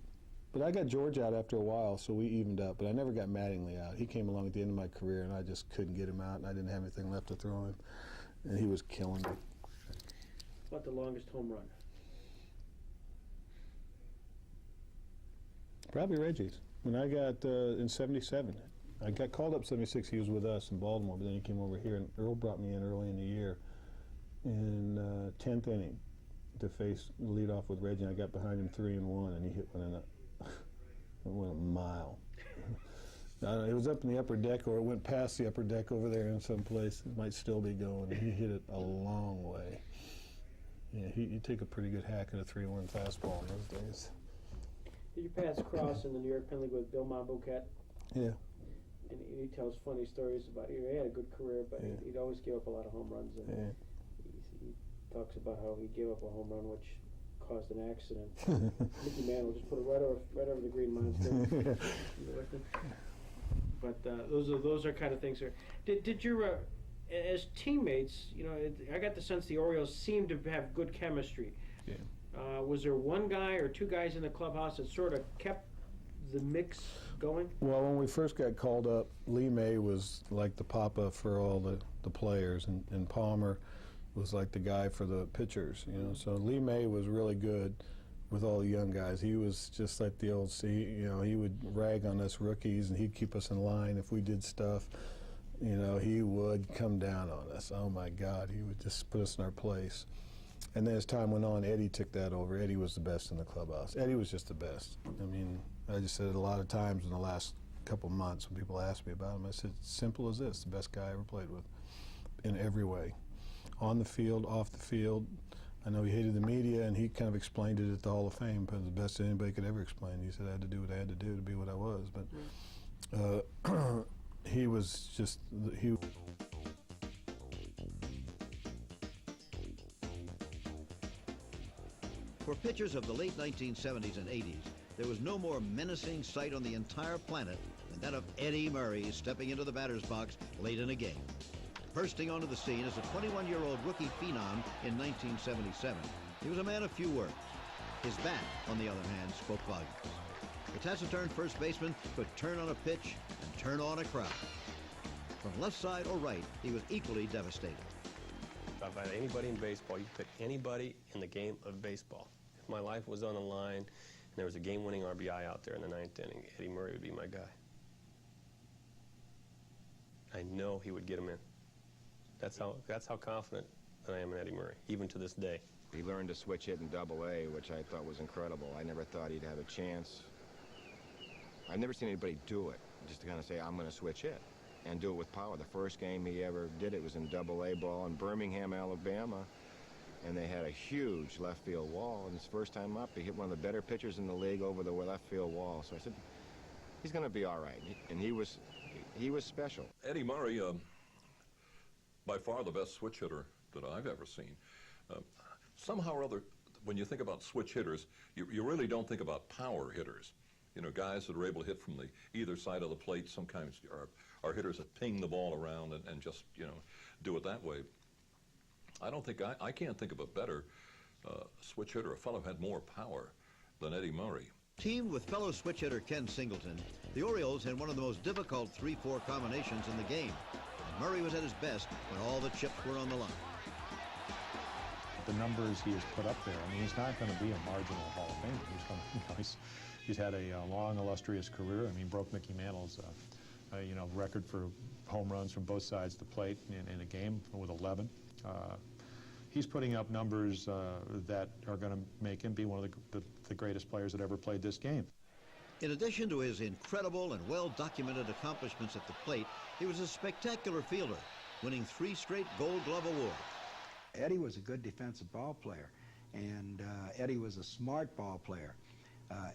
But I got George out after a while, so we evened up. But I never got Mattingly out. He came along at the end of my career, and I just couldn't get him out, and I didn't have anything left to throw him. And he was killing me.
What the longest home run?
Probably Reggie's. When I got in '77, I got called up '76. He was with us in Baltimore, but then he came over here, and Earl brought me in early in the year in 10th inning to face the leadoff with Reggie. And I got behind him 3-1, and he hit one in a mile. It was up in the upper deck, or it went past the upper deck over there in some place. It might still be going. He hit it a long way. Yeah, he'd take a pretty good hack at a 3-1 fastball in those days.
Did you pass across in the New York Penn League with Bill Monbouquet?
Yeah.
And he tells funny stories about he had a good career, but he'd always give up a lot of home runs. And he talks about how he gave up a home run which caused an accident. Mickey Mantle just put it right over the green monster. But those are kind of things. Did your as teammates? I got the sense the Orioles seemed to have good chemistry.
Yeah.
Was there one guy or two guys in the clubhouse that sort of kept the mix going?
Well, when we first got called up, Lee May was like the papa for all the players, and Palmer was like the guy for the pitchers. So Lee May was really good with all the young guys. He was just like the old he would rag on us rookies, and he'd keep us in line if we did stuff. He would come down on us. Oh my God, he would just put us in our place. And then as time went on, Eddie took that over. Eddie was the best in the clubhouse. Eddie was just the best. I mean, I just said it a lot of times in the last couple of months when people asked me about him. I said, simple as this, the best guy I ever played with in every way. On the field, off the field. I know he hated the media, and he kind of explained it at the Hall of Fame, but the best anybody could ever explain. He said I had to do what I had to do to be what I was. But he was just,
For pitchers of the late 1970s and 80s, there was no more menacing sight on the entire planet than that of Eddie Murray stepping into the batter's box late in a game. Bursting onto the scene as a 21-year-old rookie phenom in 1977, he was a man of few words. His bat, on the other hand, spoke volumes. The taciturn first baseman could turn on a pitch and turn on a crowd. From left side or right, he was equally devastating.
If I had anybody in baseball, you could pick anybody in the game of baseball. If my life was on the line and there was a game-winning RBI out there in the ninth inning, Eddie Murray would be my guy. I know he would get him in. That's how confident that I am in Eddie Murray, even to this day.
He learned to switch hit in Double-A, which I thought was incredible. I never thought he'd have a chance. I've never seen anybody do it, just to kind of say, I'm going to switch hit, and do it with power. The first game he ever did it was in Double-A ball in Birmingham, Alabama, and they had a huge left field wall, and his first time up, he hit one of the better pitchers in the league over the left field wall. So I said, he's going to be all right, and he was special.
Eddie Murray, by far the best switch hitter that I've ever seen. Somehow or other, when you think about switch hitters, you really don't think about power hitters. You know, guys that are able to hit from the either side of the plate. Sometimes are hitters that ping the ball around and just, you know, do it that way. I can't think of a better switch hitter, a fellow who had more power than Eddie Murray.
Teamed with fellow switch hitter Ken Singleton, the Orioles had one of the most difficult 3-4 combinations in the game. And Murray was at his best when all the chips were on the line.
The numbers he has put up there, I mean, he's not going to be a marginal Hall of Famer. He's going to, you know, he's had a long, illustrious career. I mean, broke Mickey Mantle's, you know, record for home runs from both sides of the plate in a game with 11. He's putting up numbers that are going to make him be one of the greatest players that ever played this game.
In addition to his incredible and well-documented accomplishments at the plate, he was a spectacular fielder, winning 3 straight Gold Glove awards.
Eddie was a good defensive ball player, and Eddie was a smart ball player.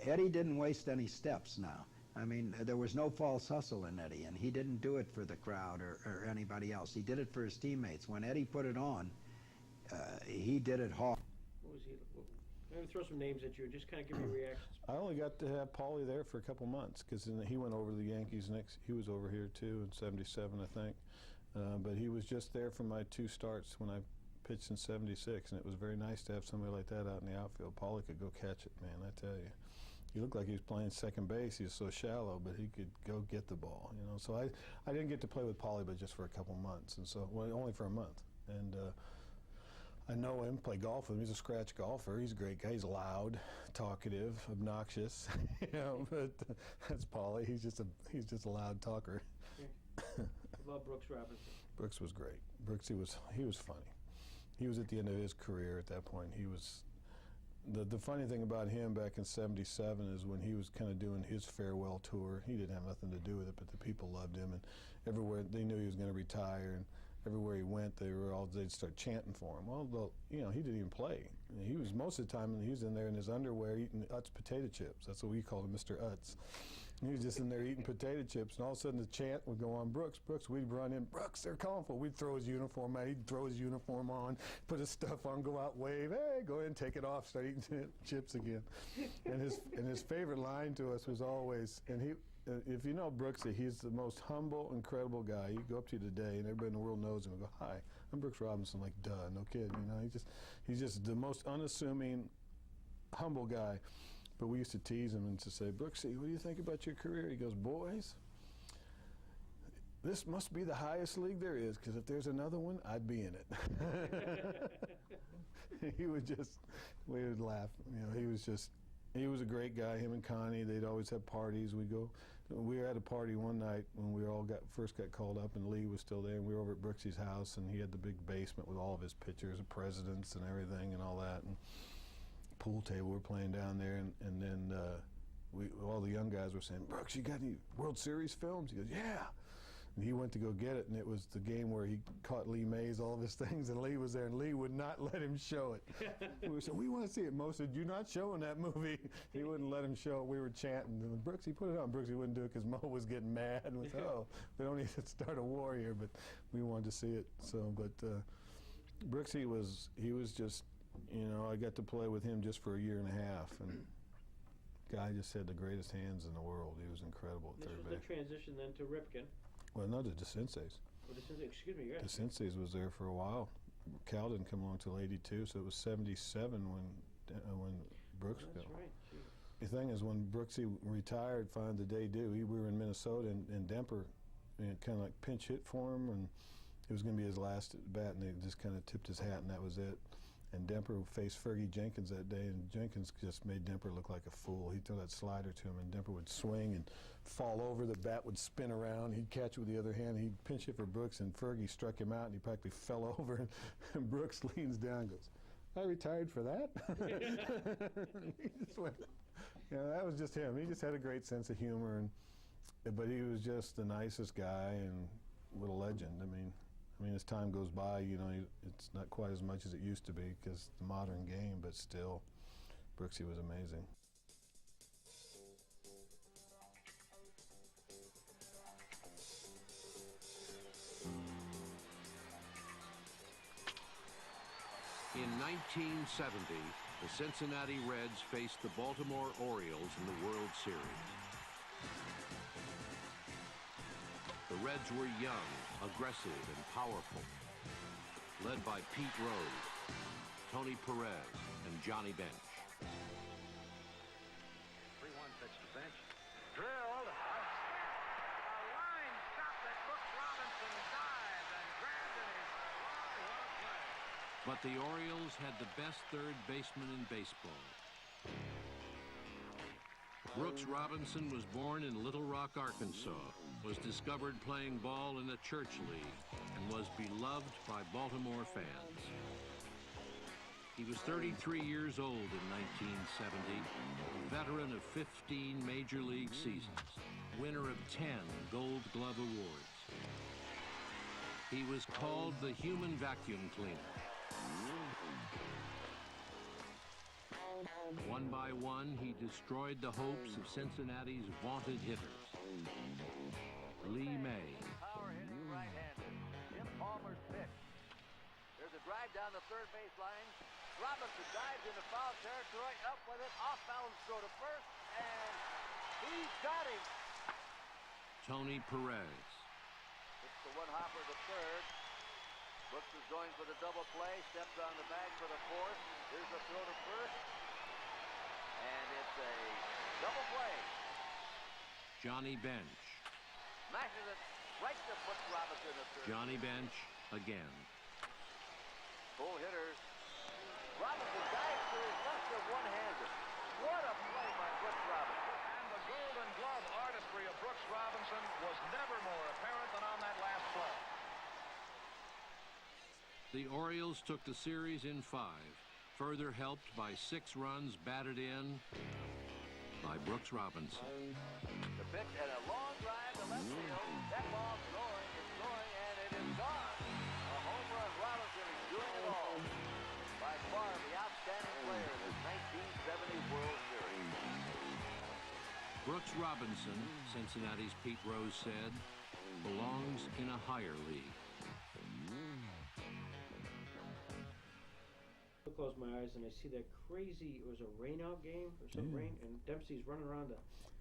Eddie didn't waste any steps now. I mean, there was no false hustle in Eddie, and he didn't do it for the crowd or anybody else. He did it for his teammates. When Eddie put it on, he did it hard.
What was he? Let me throw some names at you and just kind of give me reactions.
I only got to have Paulie there for a couple months because he went over to the Yankees next. He was over here too in '77, I think. But he was just there for my 2 starts when I pitched in '76, and it was very nice to have somebody like that out in the outfield. Paulie could go catch it, man, I tell you. He looked like he was playing second base. He was so shallow, but he could go get the ball, you know. So I didn't get to play with Paulie, but just for a couple months, and so only for a month. And I know him, play golf with him. He's a scratch golfer. He's a great guy. He's loud, talkative, obnoxious, you know. But that's Paulie. He's just a loud talker.
I love Brooks Robinson.
Brooks was great. Brooks, he was funny. He was at the end of his career at that point. He was. The funny thing about him back in '77 is when he was kind of doing his farewell tour, he didn't have nothing to do with it, but the people loved him, and everywhere they knew he was going to retire, and everywhere he went, they'd start chanting for him. Well, you know, he didn't even play. He was most of the time he was in there in his underwear eating Utz potato chips. That's what we called him, Mr. Utz. He was just in there eating potato chips, and all of a sudden the chant would go on, Brooks, Brooks. We'd run in, Brooks, they're calling for. We'd throw his uniform out. He'd throw his uniform on, put his stuff on, go out, wave, hey, go ahead and take it off, start eating chips again. And his favorite line to us was always, and he, if you know Brooksy, he's the most humble, incredible guy. You go up to you today, and everybody in the world knows him and go, hi, I'm Brooks Robinson, like, duh, no kidding, you know. He's just the most unassuming, humble guy. But we used to tease him and to say, Brooksy, what do you think about your career? He goes, boys, this must be the highest league there is, because if there's another one, I'd be in it. We would laugh. You know, he was a great guy. Him and Connie, they'd always have parties. We were at a party one night when we all first got called up, and Lee was still there, and we were over at Brooksy's house, and he had the big basement with all of his pictures of presidents and everything and all that. And pool table, we're playing down there, and then all the young guys were saying, Brooks, you got any World Series films? He goes, yeah. And he went to go get it, and it was the game where he caught Lee Mays, all of his things, and Lee was there, and Lee would not let him show it. We said, we want to see it. Mo said, you're not showing that movie. He wouldn't let him show it. We were chanting, and Brooks, he put it on. Brooks, he wouldn't do it because Mo was getting mad, and we said, oh, we don't need to start a war here, but we wanted to see it. So, but Brooks, he was just You know, I got to play with him just for a year and a half, and guy just had the greatest hands in the world. He was incredible at third base.
This was the transition then to Ripken.
Well, no, the Senseis.
Oh, excuse me, yes.
The Senseis was there for a while. Cal didn't come along until '82, so it was '77 when Brooks
That's
got.
right. Gee.
The thing is, when Brooksy retired, finally the day due, we were in Minnesota, and Demper, kind of like pinch hit for him, and it was going to be his last at bat, and they just kind of tipped his hat, and that was it. And Demper faced Fergie Jenkins that day, and Jenkins just made Demper look like a fool. He'd throw that slider to him, and Demper would swing and fall over. The bat would spin around. He'd catch it with the other hand. He'd pinch hit for Brooks, and Fergie struck him out, and he practically fell over. And Brooks leans down and goes, "I retired for that?" He just went, that was just him. He just had a great sense of humor, but he was just the nicest guy and what a legend. I mean, as time goes by, it's not quite as much as it used to be because the modern game, but still, Brooksy was amazing.
In 1970, the Cincinnati Reds faced the Baltimore Orioles in the World Series. The Reds were young, aggressive, and powerful, led by Pete Rose, Tony Perez, and Johnny Bench.
3-1 pitch to Bench. Drilled. A line stop that Brooks Robinson dived and grabbed in his glove. What a play.
But the Orioles had the best third baseman in baseball. Brooks Robinson was born in Little Rock, Arkansas, was discovered playing ball in a church league, and was beloved by Baltimore fans. He was 33 years old in 1970, a veteran of 15 major league seasons, winner of 10 Gold Glove awards. He was called the human vacuum cleaner. One by one, he destroyed the hopes of Cincinnati's vaunted hitters. Lee May.
Power hitting right-handed. Jim Palmer's pitch. There's a drive down the third base line. Robinson dives into foul territory, up with it, off balance throw to first, and he's got him.
Tony Perez.
It's the one hopper to third. Brooks is going for the double play, steps on the bag for the fourth. Here's the throw to first. And it's a double play.
Johnny Bench.
Smashes it right to Brooks Robinson at third.
Johnny Bench again.
Full hitters. Robinson dives to his left of one-hander. What a play by Brooks Robinson.
And the Golden Glove artistry of Brooks Robinson was never more apparent than on that last play.
The Orioles took the series in 5, further helped by 6 runs batted in by Brooks Robinson.
The pitch and a long drive to left field. That ball's going, it's going, and it is gone. A home run. Robinson is doing it all. By far the outstanding player in this 1970 World Series.
Brooks Robinson, Cincinnati's Pete Rose said, belongs in a higher league.
I close my eyes and I see that crazy, it was a rainout game or some rain, and Dempsey's running around.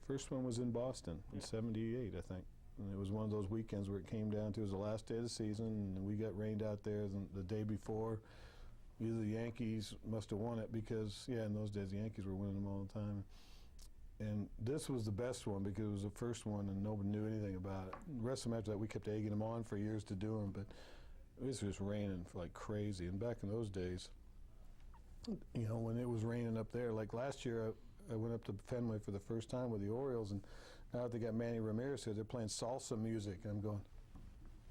First one was in Boston in '78, I think. And it was one of those weekends where it came down to, it was the last day of the season, and we got rained out there the day before. Either the Yankees must have won it because, in those days the Yankees were winning them all the time. And this was the best one because it was the first one and nobody knew anything about it. The rest of them after that, we kept egging them on for years to do them, but it was just raining like crazy. And back in those days, when it was raining up there, like last year, I went up to Fenway for the first time with the Orioles, and now that they got Manny Ramirez here, they're playing salsa music, and I'm going,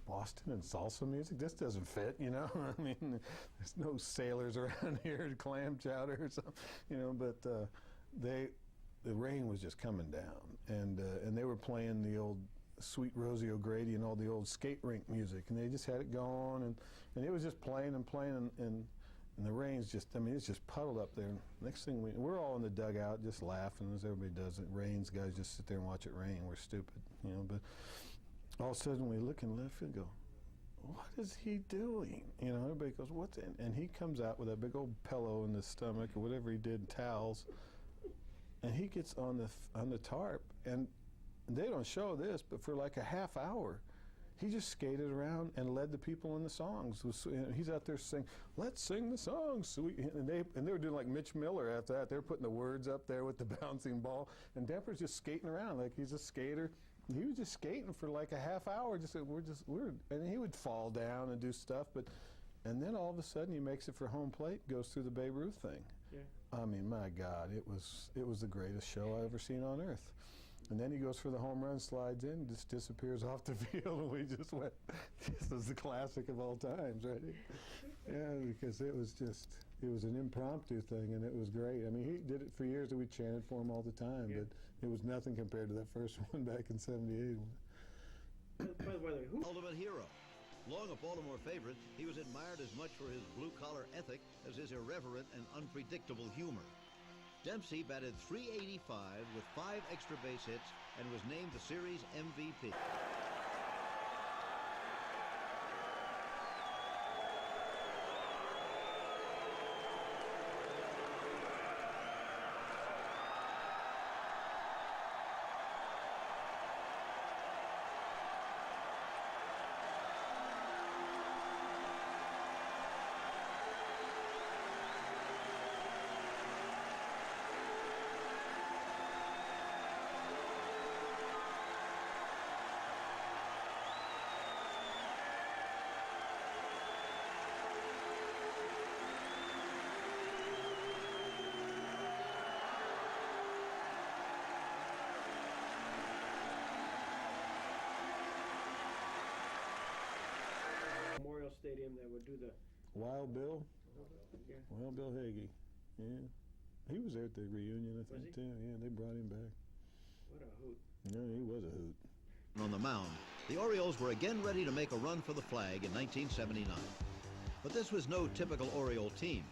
Boston and salsa music? This doesn't fit, I mean, there's no sailors around here, clam chowder or something, but the rain was just coming down, and they were playing the old Sweet Rosie O'Grady and all the old skate rink music, and they just had it going, and it was just playing and playing, and the rain's just, it's just puddled up there. Next thing we're all in the dugout just laughing as everybody does. It rains, guys just sit there and watch it rain. We're stupid, but all of a sudden we look in left field and go, what is he doing? You know, everybody goes, what's in? And he comes out with a big old pillow in his stomach or whatever he did, towels, and he gets on the tarp, and they don't show this, but for like a half hour, he just skated around and led the people in the songs. He's out there saying, "Let's sing the songs." And they were doing like Mitch Miller after that. They were putting the words up there with the bouncing ball, and Depper's just skating around like he's a skater. And he was just skating for like a half hour. And he would fall down and do stuff, and then all of a sudden he makes it for home plate, goes through the Babe Ruth thing.
Yeah.
I mean, my God, it was the greatest show I ever seen on earth. And then he goes for the home run, slides in, just disappears off the field, and we just went, this is the classic of all times, right? Yeah, because it was an impromptu thing, and it was great. I mean, he did it for years, and we chanted for him all the time, but it was nothing compared to that first one back in '78.
By the way, who?
Ultimate hero. Long a Baltimore favorite, he was admired as much for his blue-collar ethic as his irreverent and unpredictable humor. Dempsey batted .385 with 5 extra base hits and was named the series MVP.
Stadium that would do the
Wild Bill?
Yeah.
Wild Bill Hagee. Yeah. He was there at the reunion, I think, too. Yeah, they brought him back.
What a hoot.
No, he was a hoot.
On the mound, the Orioles were again ready to make a run for the flag in 1979. But this was no typical Oriole team.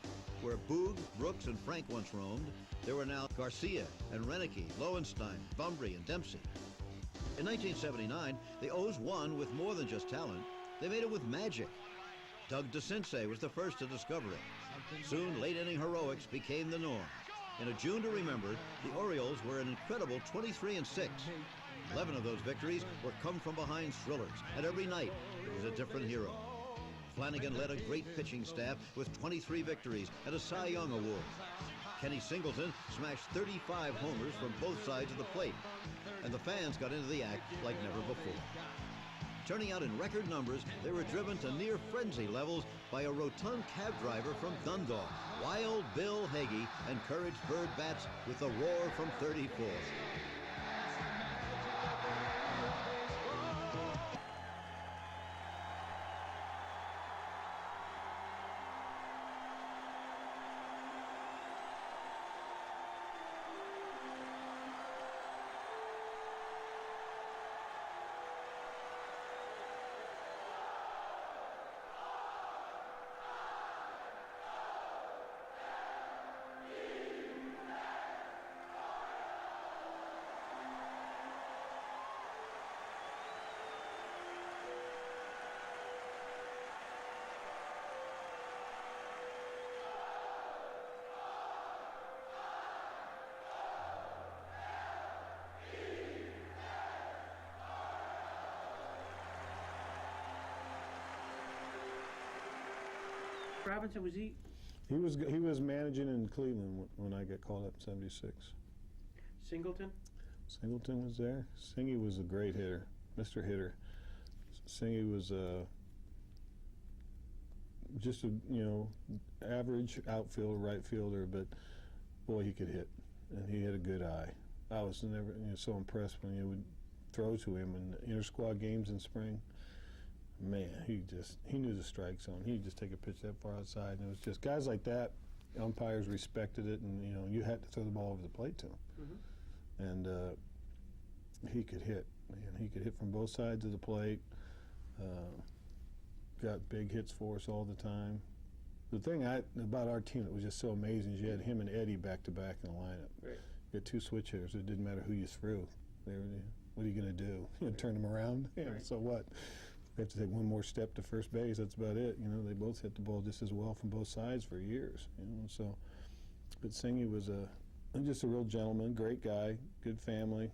Where Boog, Brooks, and Frank once roamed, there were now Garcia and Renicky, Lowenstein, Bumbry, and Dempsey. In 1979, the O's won with more than just talent. They made it with magic. Doug DeCinces was the first to discover it. Soon, late-inning heroics became the norm. In a June to remember, the Orioles were an incredible 23-6. 11 of those victories were come-from-behind thrillers, and every night it was a different hero. Flanagan led a great pitching staff with 23 victories and a Cy Young Award. Kenny Singleton smashed 35 homers from both sides of the plate, and the fans got into the act like never before. Turning out in record numbers, they were driven to near frenzy levels by a rotund cab driver from Dundalk. Wild Bill Hagee encouraged Bird bats with a roar from 34.
Robinson, was he?
He was managing in Cleveland when I got called up in '76.
Singleton?
Singleton was there. Singy was a great hitter, Mr. Hitter. Singy was just a average outfielder, right fielder, but boy, he could hit, and he had a good eye. I was never so impressed when you would throw to him in inter-squad games in spring. Man, he knew the strike zone. He'd just take a pitch that far outside, and it was just guys like that. Umpires respected it, and you had to throw the ball over the plate to him. Mm-hmm. And he could hit. Man, he could hit from both sides of the plate. Got big hits for us all the time. The thing about our team that was just so amazing is you had him and Eddie back to back in the lineup.
Right.
You had two switch hitters. It didn't matter who you threw. What are you going to do? Turn them around? Yeah. Right. So what? they have to take one more step to first base. That's about it. You know, they both hit the ball just as well from both sides for years. You know, so. But Singy was just a real gentleman, great guy, good family.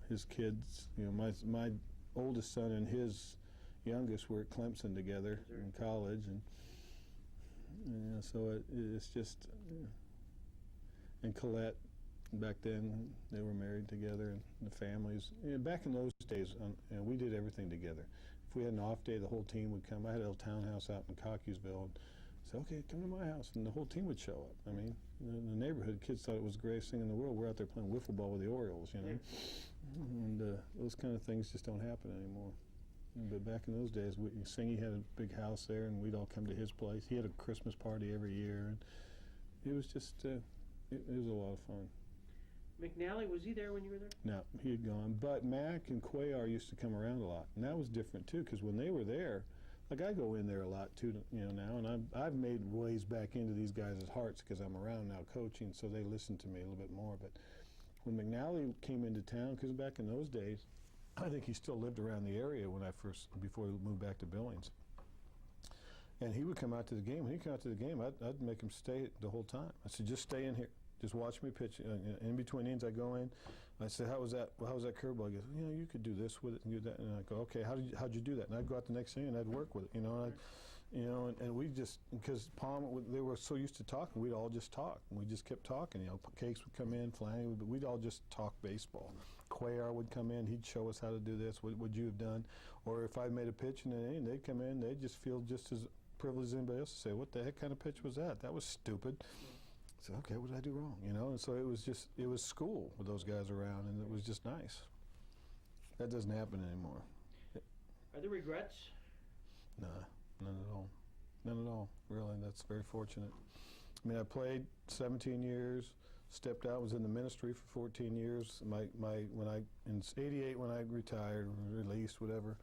His kids, you know, my oldest son and his youngest were at Clemson together in college, and you know, so it's just. And Colette, back then, they were married together, and the families. You know, back in those days, you know, we did everything together. If we had an off day, the whole team would come. I had a little townhouse out in Cockeysville. And say, okay, come to my house, and the whole team would show up. I mean, in the neighborhood, kids thought it was the greatest thing in the world. We're out there playing wiffle ball with the Orioles, you know. And those kind of things just don't happen anymore. But back in those days, Singy had a big house there, and we'd all come to his place. He had a Christmas party every year, and it was just, it was a lot of fun.
McNally, was he there when you were there?
No, he had gone. But Mac and Cuellar used to come around a lot, and that was different too, because when they were there, like I go in there a lot too, you know, now, and I've made ways back into these guys' hearts because I'm around now coaching, so they listen to me a little bit more. But when McNally came into town, because back in those days, I think he still lived around the area before he moved back to Billings. And he would come out to the game. When he'd come out to the game, I'd make him stay the whole time. I said, just stay in here. Just watch me pitch. In between innings, I go in. I said, how was that? Well, how was that curveball? He goes, you know, you could do this with it and do that. And I go, okay, how'd you do that? And I'd go out the next inning and I'd work with it, you know. And we just, because Palmer, they were so used to talking, we'd all just talk. And we just kept talking. You know, Cakes would come in, Flanagan, but we'd all just talk baseball. Cuellar would come in, he'd show us how to do this. What would you have done? Or if I made a pitch in an inning, they'd come in, they'd just feel just as privileged as anybody else to say, what the heck kind of pitch was that? That was stupid. I said, okay, what did I do wrong? You know, and so it was school with those guys around, and it was just nice. That doesn't happen anymore.
Are there regrets?
Nah, none at all. None at all, really. That's very fortunate. I mean, I played 17 years, stepped out, was in the ministry for 14 years. In '88 when I retired, released, whatever,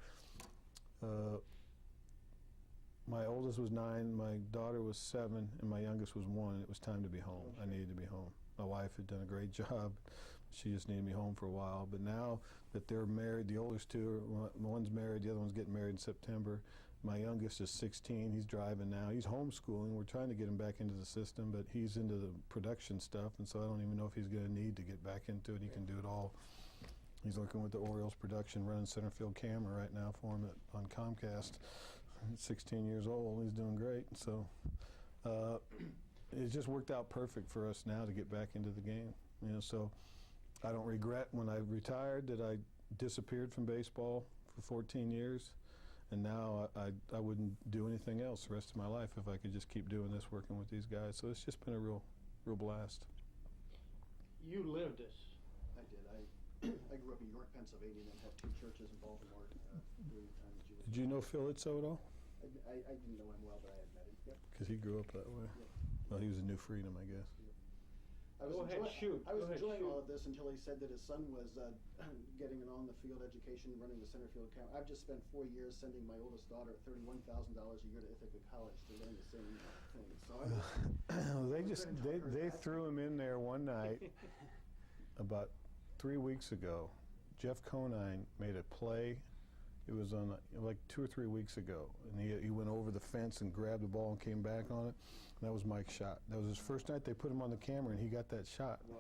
my oldest was 9, my daughter was 7, and my youngest was 1. It was time to be home. I needed to be home. My wife had done a great job. She just needed me home for a while. But now that they're married, the oldest two, one's married, the other one's getting married in September. My youngest is 16. He's driving now. He's homeschooling. We're trying to get him back into the system, but he's into the production stuff, and so I don't even know if he's going to need to get back into it. He can do it all. He's working with the Orioles production, running center field camera right now for him on Comcast. He's 16 years old. He's doing great. So it just worked out perfect for us now to get back into the game. You know, so I don't regret when I retired that I disappeared from baseball for 14 years. And now I wouldn't do anything else the rest of my life if I could just keep doing this, working with these guys. So it's just been a real blast.
You lived this.
I did. I grew up in York, Pennsylvania, and then had 2 churches in Baltimore during the time of Jewish.
Did you know Phil Itzo at all?
I didn't know him well, but I had met him. Yep.
Because he grew up that way.
Yep.
Well, he was a New Freedom, I guess.
Yep.
I was
enjoying all of this until he said that his son was getting an on-the-field education, running the center field camp. I've just spent 4 years sending my oldest daughter $31,000 a year to Ithaca College to learn the same thing. So
they threw him in there one night about 3 weeks ago. Jeff Conine made a play. It was on like 2 or 3 weeks ago, and he went over the fence and grabbed the ball and came back on it. And that was Mike's shot. That was his first night. They put him on the camera, and he got that shot.
Wow.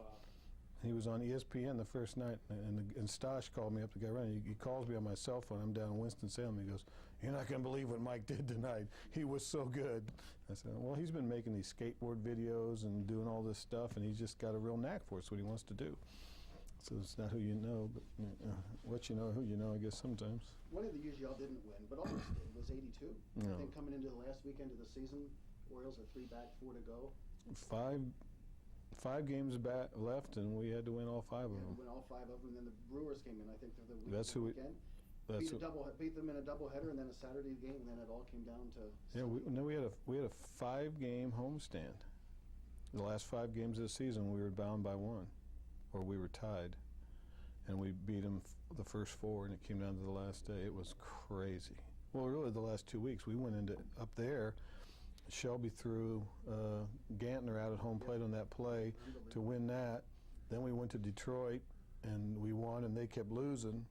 He was on ESPN the first night, and Stosh called me up, the guy running. He calls me on my cell phone. I'm down in Winston-Salem. He goes, "You're not going to believe what Mike did tonight. He was so good." I said, well, he's been making these skateboard videos and doing all this stuff, and he's just got a real knack for it. It's what he wants to do. So it's not who you know, but what you know, who you know, I guess sometimes.
One of the years y'all didn't win, but almost did, was '82.
No.
I think coming into the last weekend of the season, Orioles are 3 back, 4 to go.
Five games left, and we had to win all 5 of them.
Win all 5 of them, and then the Brewers came in, I think, for the weekend. Beat them in a doubleheader, and then a Saturday game, and then it all came down to.
Yeah, we had a 5-game homestand. The last 5 games of the season, we were bound by 1, or we were tied, and we beat them the first 4, and it came down to the last day. It was crazy. Well, really, the last 2 weeks, we went into up there. Shelby threw Gantner out at home plate on that play to win that. Then we went to Detroit, and we won, and they kept losing.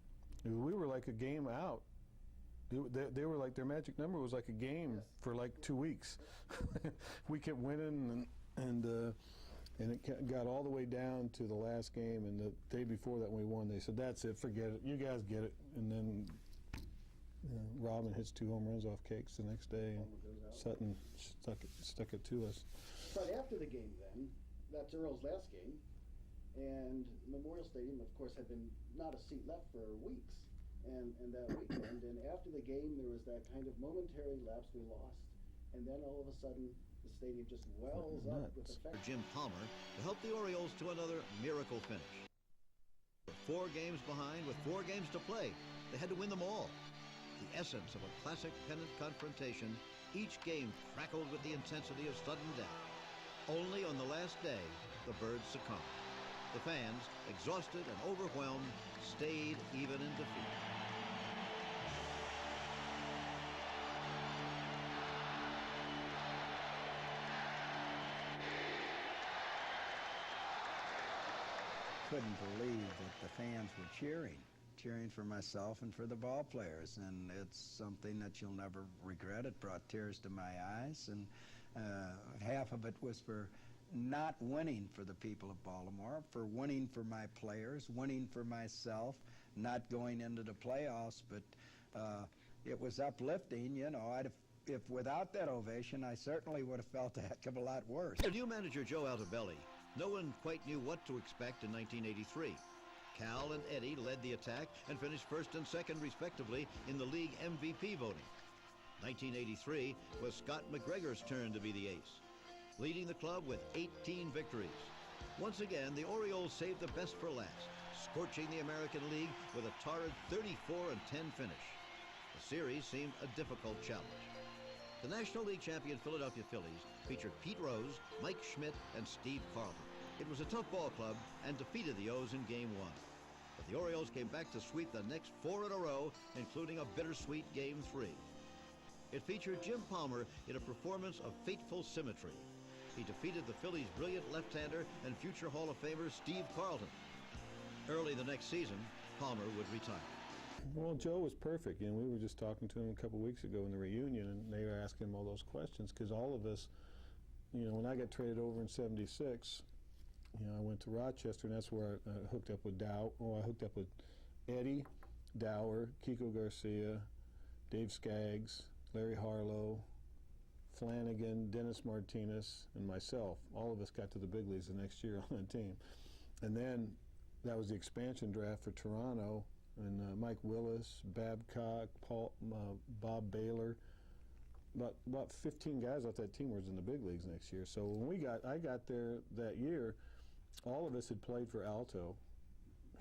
We were like a game out They were like, their magic number was like a game for like 2 weeks. We kept winning, and it got all the way down to the last game, and the day before that when we won, they said, that's it, forget it, you guys get it. And then Robin hits 2 home runs off Cakes the next day, and Sutton stuck it to us.
But after the game then, that's Earl's last game, and Memorial Stadium, of course, had been not a seat left for weeks. And that weekend, and after the game, there was that kind of momentary lapse. We lost, and then all of a sudden, the stadium just wells up with affection.
Jim Palmer to help the Orioles to another miracle finish. 4 games behind with 4 games to play. They had to win them all. The essence of a classic pennant confrontation, each game crackled with the intensity of sudden death. Only on the last day, the Birds succumbed. The fans, exhausted and overwhelmed, stayed even in defeat.
Couldn't believe that the fans were cheering for myself and for the ball players, and it's something that you'll never regret. It brought tears to my eyes, and half of it was for not winning for the people of Baltimore, for winning for my players, winning for myself, not going into the playoffs, but it was uplifting. You know, if without that ovation, I certainly would have felt a heck of a lot worse.
For new manager Joe Altobelli, no one quite knew what to expect in 1983. Cal and Eddie led the attack and finished first and second, respectively, in the league MVP voting. 1983 was Scott McGregor's turn to be the ace, leading the club with 18 victories. Once again, the Orioles saved the best for last, scorching the American League with a torrid 34-10 finish. The series seemed a difficult challenge. The National League champion Philadelphia Phillies featured Pete Rose, Mike Schmidt, and Steve Carlton. It was a tough ball club and defeated the O's in Game 1. But the Orioles came back to sweep the next 4 in a row, including a bittersweet Game 3. It featured Jim Palmer in a performance of fateful symmetry. He defeated the Phillies' brilliant left-hander and future Hall of Famer Steve Carlton. Early the next season, Palmer would retire.
Well, Joe was perfect, and we were just talking to him a couple weeks ago in the reunion, and they were asking him all those questions, because all of us, you know, when I got traded over in '76, you know, I went to Rochester, and that's where I hooked up with I hooked up with Eddie, Dower, Kiko Garcia, Dave Skaggs, Larry Harlow, Flanagan, Dennis Martinez, and myself. All of us got to the big leagues the next year on the team. And then that was the expansion draft for Toronto, and Mike Willis, Babcock, Bob Baylor. About 15 guys off that team was in the big leagues next year. So when I got there that year, all of us had played for Alto.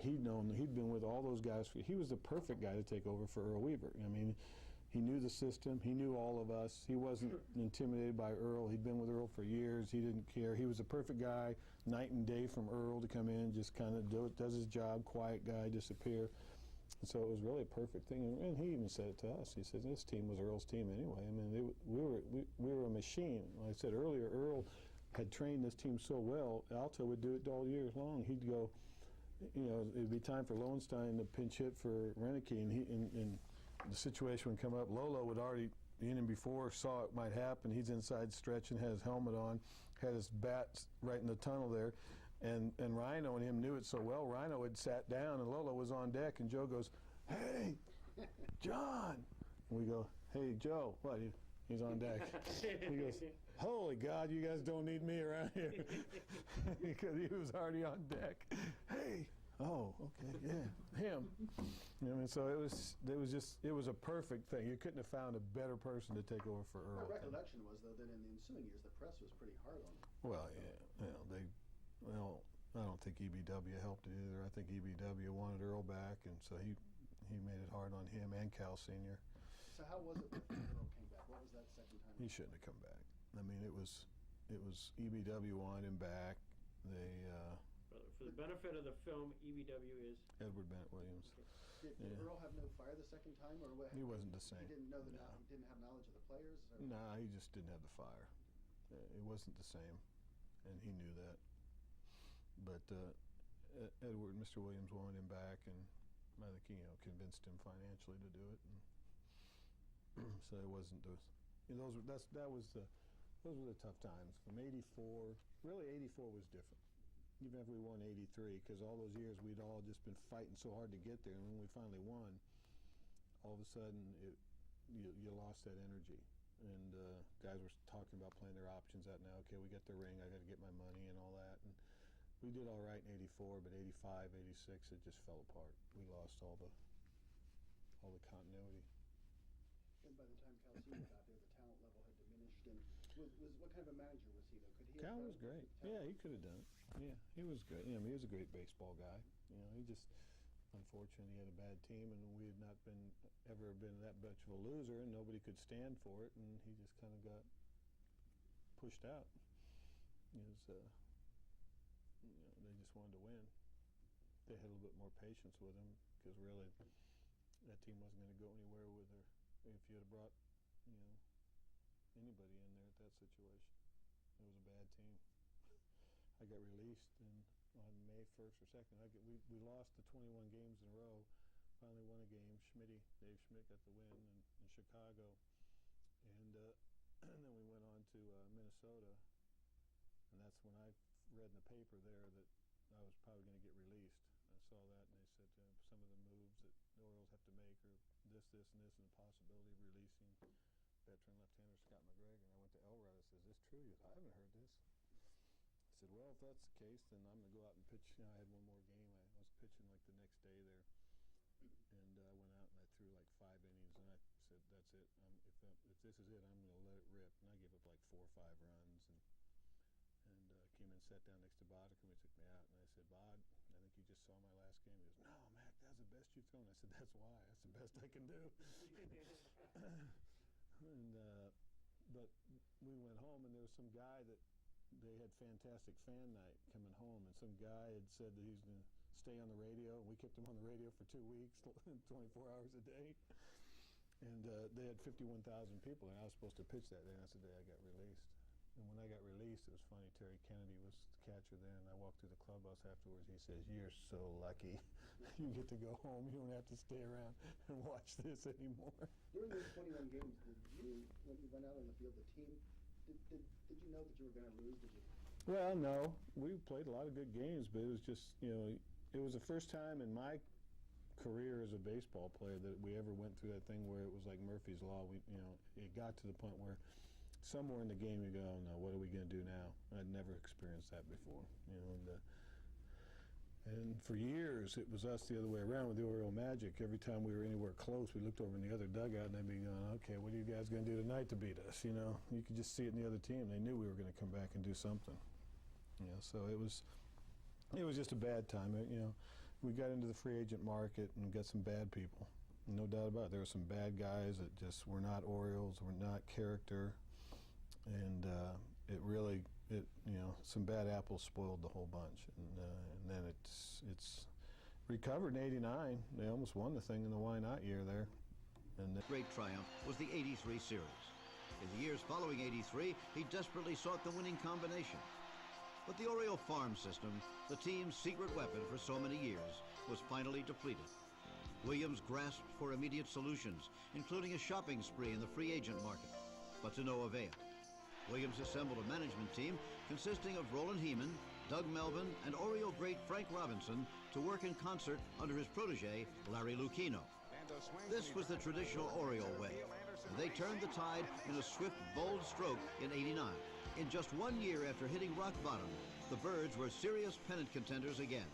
He'd been with all those guys. He was the perfect guy to take over for Earl Weaver. I mean, he knew the system. He knew all of us. He wasn't intimidated by Earl. He'd been with Earl for years. He didn't care. He was a perfect guy, night and day from Earl, to come in, just kind of does his job, quiet guy, disappear. And so it was really a perfect thing. And he even said it to us. He said, this team was Earl's team anyway. I mean, we were a machine. Like I said earlier, Earl had trained this team so well, Alto would do it all years long. He'd go, you know, it'd be time for Lowenstein to pinch hit for Renicky, and the situation would come up. Lolo would already, the inning before, saw it might happen. He's inside stretching, had his helmet on, had his bat right in the tunnel there. And Rhino and him knew it so well. Rhino had sat down, and Lolo was on deck, and Joe goes, hey, John. And we go, hey, Joe. What? He's on deck. He goes, holy God, you guys don't need me around here. Because he was already on deck. Hey. Oh, okay, yeah, him. You know, and so it was a perfect thing. You couldn't have found a better person to take over for Earl.
My recollection was, though, that in the ensuing years, the press was pretty hard on him.
Well, yeah, you know, I don't think EBW helped it either. I think EBW wanted Earl back, and so he made it hard on him and Cal Sr.
So how was it that Earl came back? What was that second time?
He shouldn't have come back. I mean, it was EBW wanted him back. They
for the benefit of the film, EBW is
Edward Bennett Williams.
Did Earl have no fire the second time, or what?
He wasn't the same.
He didn't know he didn't have knowledge of the players. Or?
Nah, he just didn't have the fire. It wasn't the same, and he knew that. But Mr. Williams wanted him back, and I think he, convinced him financially to do it. And So it wasn't the, you know, those were the tough times. From '84, really '84 was different. Even if we won '83, because all those years we'd all just been fighting so hard to get there, and when we finally won, all of a sudden you lost that energy. And guys were talking about playing their options out now. Okay, we got the ring, I got to get my money and all that. And we did all right in '84, but '85, '86, it just fell apart. We lost all the continuity.
And by the time Calcino got there, the talent level had diminished. And what kind of a manager was he, though? Could he?
Cal was great. Yeah, he could have done it. Yeah, he was good. You know, he was a great baseball guy. You know, he just, unfortunately, he had a bad team, and we had not ever been that much of a loser, and nobody could stand for it, and he just kind of got pushed out. He was, you know, they just wanted to win. They had a little bit more patience with him, because really, that team wasn't going to go anywhere with her if you had brought, you know, anybody in there at that situation. It was a bad team. I got released on May 1st or 2nd. We lost the 21 games in a row. Finally won a game. Dave Schmidt got the win in Chicago. And then we went on to Minnesota. And that's when I read in the paper there that I was probably going to get released. I saw that, and they said some of the moves that the Orioles have to make are this, and this, and the possibility of releasing veteran left-hander Scott McGregor. And I went to Elrod. I said, "Is this true?" He goes, "I haven't heard this." I said, "Well, if that's the case, then I'm going to go out and pitch." You know, I had one more game. I was pitching like the next day there, and I went out and I threw like 5 innings, and I said, "That's it. If this is it, I'm going to let it rip." And I gave up like 4 or 5 runs, and came and sat down next to Bod, and he took me out, and I said, "Bod, I think you just saw my last game." He goes, "No, Mac, that's the best you've thrown." I said, "That's why. That's the best I can do." And but we went home, and there was some guy that they had fantastic fan night coming home, and some guy had said that he's going to stay on the radio, and we kept him on the radio for 2 weeks, 24 hours a day. And they had 51,000 people, and I was supposed to pitch that day, and that's the day I got released. And when I got released, it was funny. Terry Kennedy was the catcher then, and I walked through the clubhouse afterwards. He says, "You're so lucky. You get to go home. You don't have to stay around and watch this anymore."
During those 21 games, when you went out on the field, the team, did you know that you were going to lose? Did you?
Well, no. We played a lot of good games, but it was just, you know, it was the first time in my career as a baseball player that we ever went through that thing where it was like Murphy's Law. You know, it got to the point where somewhere in the game you go, "Oh, no, what are we going to do now?" I'd never experienced that before, you know. And for years, it was us the other way around with the Oriole Magic. Every time we were anywhere close, we looked over in the other dugout, and they'd be going, "Okay, what are you guys going to do tonight to beat us?" You know, you could just see it in the other team. They knew we were going to come back and do something. You know, so it was just a bad time. You know, we got into the free agent market and got some bad people. No doubt about it. There were some bad guys that just were not Orioles, were not character. And you know, some bad apples spoiled the whole bunch, and then it's recovered in '89. They almost won the thing in the why not year there. And
the great triumph was the '83 series. In the years following '83, he desperately sought the winning combination. But the Oriole farm system, the team's secret weapon for so many years, was finally depleted. Williams grasped for immediate solutions, including a shopping spree in the free agent market, but to no avail. Williams assembled a management team consisting of Roland Heeman, Doug Melvin, and Oriole great Frank Robinson to work in concert under his protege, Larry Lucchino. This was the traditional Oriole way, and they turned the tide in a swift, bold stroke in '89. In just 1 year after hitting rock bottom, the Birds were serious pennant contenders again.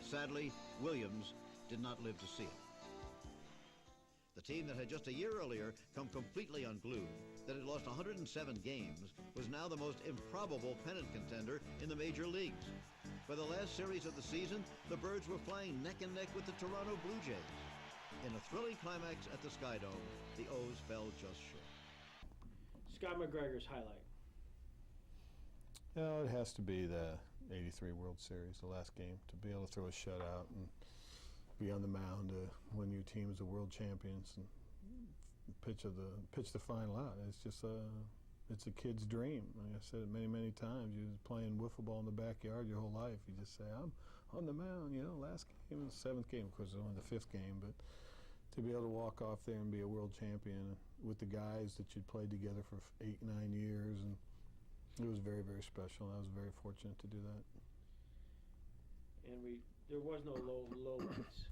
Sadly, Williams did not live to see it. The team that had just a year earlier come completely unglued, that had lost 107 games, was now the most improbable pennant contender in the major leagues. For the last series of the season, the Birds were flying neck and neck with the Toronto Blue Jays. In a thrilling climax at the Sky Dome, the O's fell just short.
Scott McGregor's highlight.
Well, it has to be the '83 World Series, the last game, to be able to throw a shutout and be on the mound when your team is the world champions and pitch the final out. It's just it's a kid's dream. Like I said it many, many times. You're playing wiffle ball in the backyard your whole life. You just say, "I'm on the mound." You know, last game was the 7th game, of course, it was only the 5th game, but to be able to walk off there and be a world champion with the guys that you'd played together for 8, 9 years, and it was very, very special. I was very fortunate to do that.
And there was no low lights.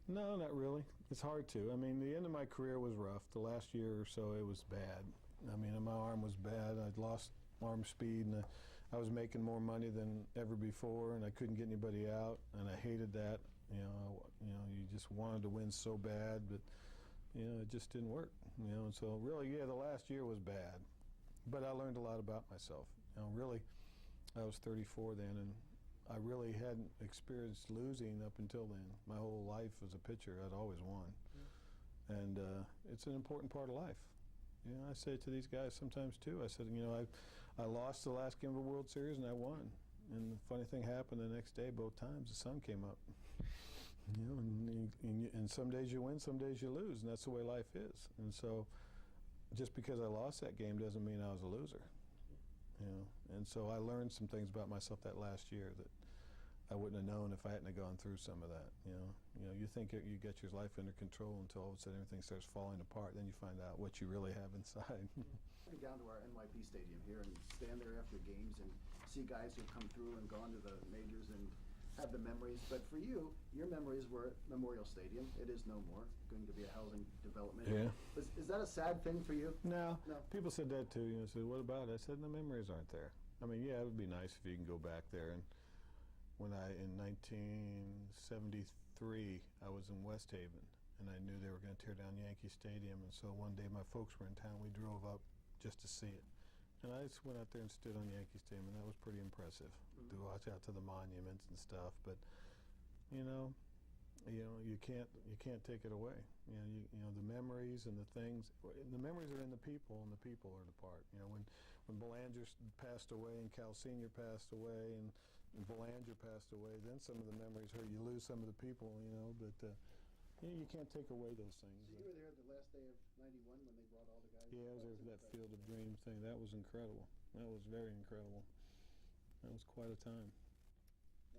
No, not really. It's hard to. I mean, the end of my career was rough. The last year or so, it was bad. I mean, my arm was bad. I'd lost arm speed, and I was making more money than ever before, and I couldn't get anybody out, and I hated that. You just wanted to win so bad, but it just didn't work. And so really, yeah, the last year was bad, but I learned a lot about myself. Really, I was 34 then, and I really hadn't experienced losing up until then. My whole life as a pitcher, I'd always won, and it's an important part of life. I say it to these guys sometimes too. I said, I lost the last game of the World Series and I won. And the funny thing happened the next day, both times the sun came up. And some days you win, some days you lose, and that's the way life is. And so, just because I lost that game doesn't mean I was a loser. And so I learned some things about myself that last year that I wouldn't have known if I hadn't gone through some of that. You think you get your life under control until all of a sudden everything starts falling apart. Then you find out what you really have inside.
Down to our NYP stadium here and stand there after games and see guys who've come through and gone to the majors and have the memories. But for you, your memories were at Memorial Stadium. It is no more. Going to be a housing development.
Yeah.
Is that a sad thing for you?
No. People said that too. Said, what about it? I said, the memories aren't there. I mean, yeah, it would be nice if you can go back there. And when in 1973, I was in West Haven, and I knew they were going to tear down Yankee Stadium. And so one day my folks were in town. We drove up just to see it. And I just went out there and stood on Yankee Stadium, and that was pretty impressive to watch out to the monuments and stuff. But you can't take it away. The memories and the things. The memories are in the people, and the people are the part. When Belanger passed away and Cal Sr. passed away and Belanger passed away, then some of the memories hurt. You lose some of the people, but. You can't take away those things.
So you were there the last day of '91 when they brought all the guys?
Yeah, I was there for that Field of Dreams thing. That was incredible. That was very incredible. That was quite a time.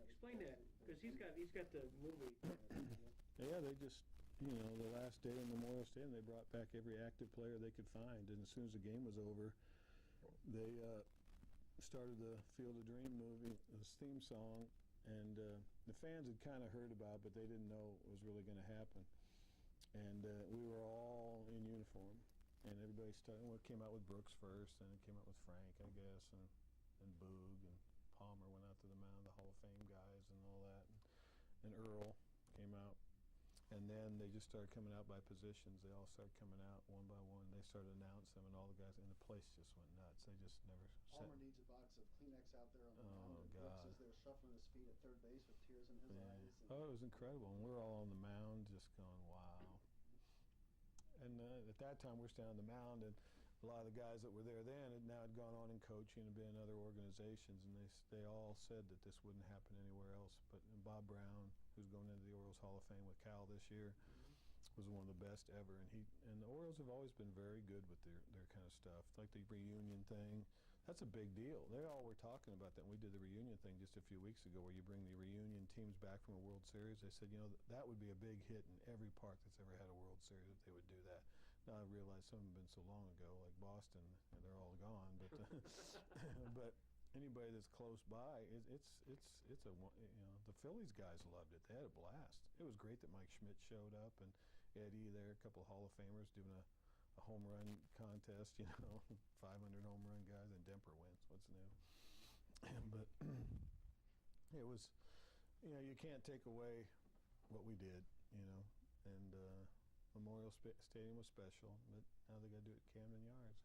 Explain that, because he's got the movie.
Yeah, they just, the last day in Memorial Stadium, they brought back every active player they could find, and as soon as the game was over, they started the Field of Dreams movie, this theme song. And the fans had kind of heard about it, but they didn't know it was really going to happen. And we were all in uniform, and everybody started. Well, it came out with Brooks first, and it came out with Frank, I guess, and Boog, and Palmer went out to the mound, the Hall of Fame guys, and all that. And Earl came out. And then they just started coming out by positions. They all started coming out one by one. They started announcing them, and all the guys, and the place just went nuts. They just never.
Palmer needs a box of Kleenex out there on the mound. And Brooks is there shuffling his feet at third base with tears in his eyes.
Oh, it was incredible. And we're all on the mound just going, wow. And at that time, we're standing on the mound, and a lot of the guys that were there then had gone on in coaching and been in other organizations, and they all said that this wouldn't happen anywhere else. But Bob Brown, who's going into the Orioles Hall of Fame with Cal this year, was one of the best ever. And the Orioles have always been very good with their kind of stuff, like the reunion thing. That's a big deal. They all were talking about that when we did the reunion thing just a few weeks ago, where you bring the reunion teams back from a World Series. They said, that would be a big hit in every park that's ever had a World Series if they would do that. Now I realize some have been so long ago, like Boston, and they're all gone. But but anybody that's close by, it's a the Phillies guys loved it. They had a blast. It was great that Mike Schmidt showed up and Eddie there, a couple of Hall of Famers doing a home run contest, 500 home run guys, and Demper wins. What's new? But it was, you can't take away what we did, and Memorial Stadium was special, but now they got to do it at Camden Yards.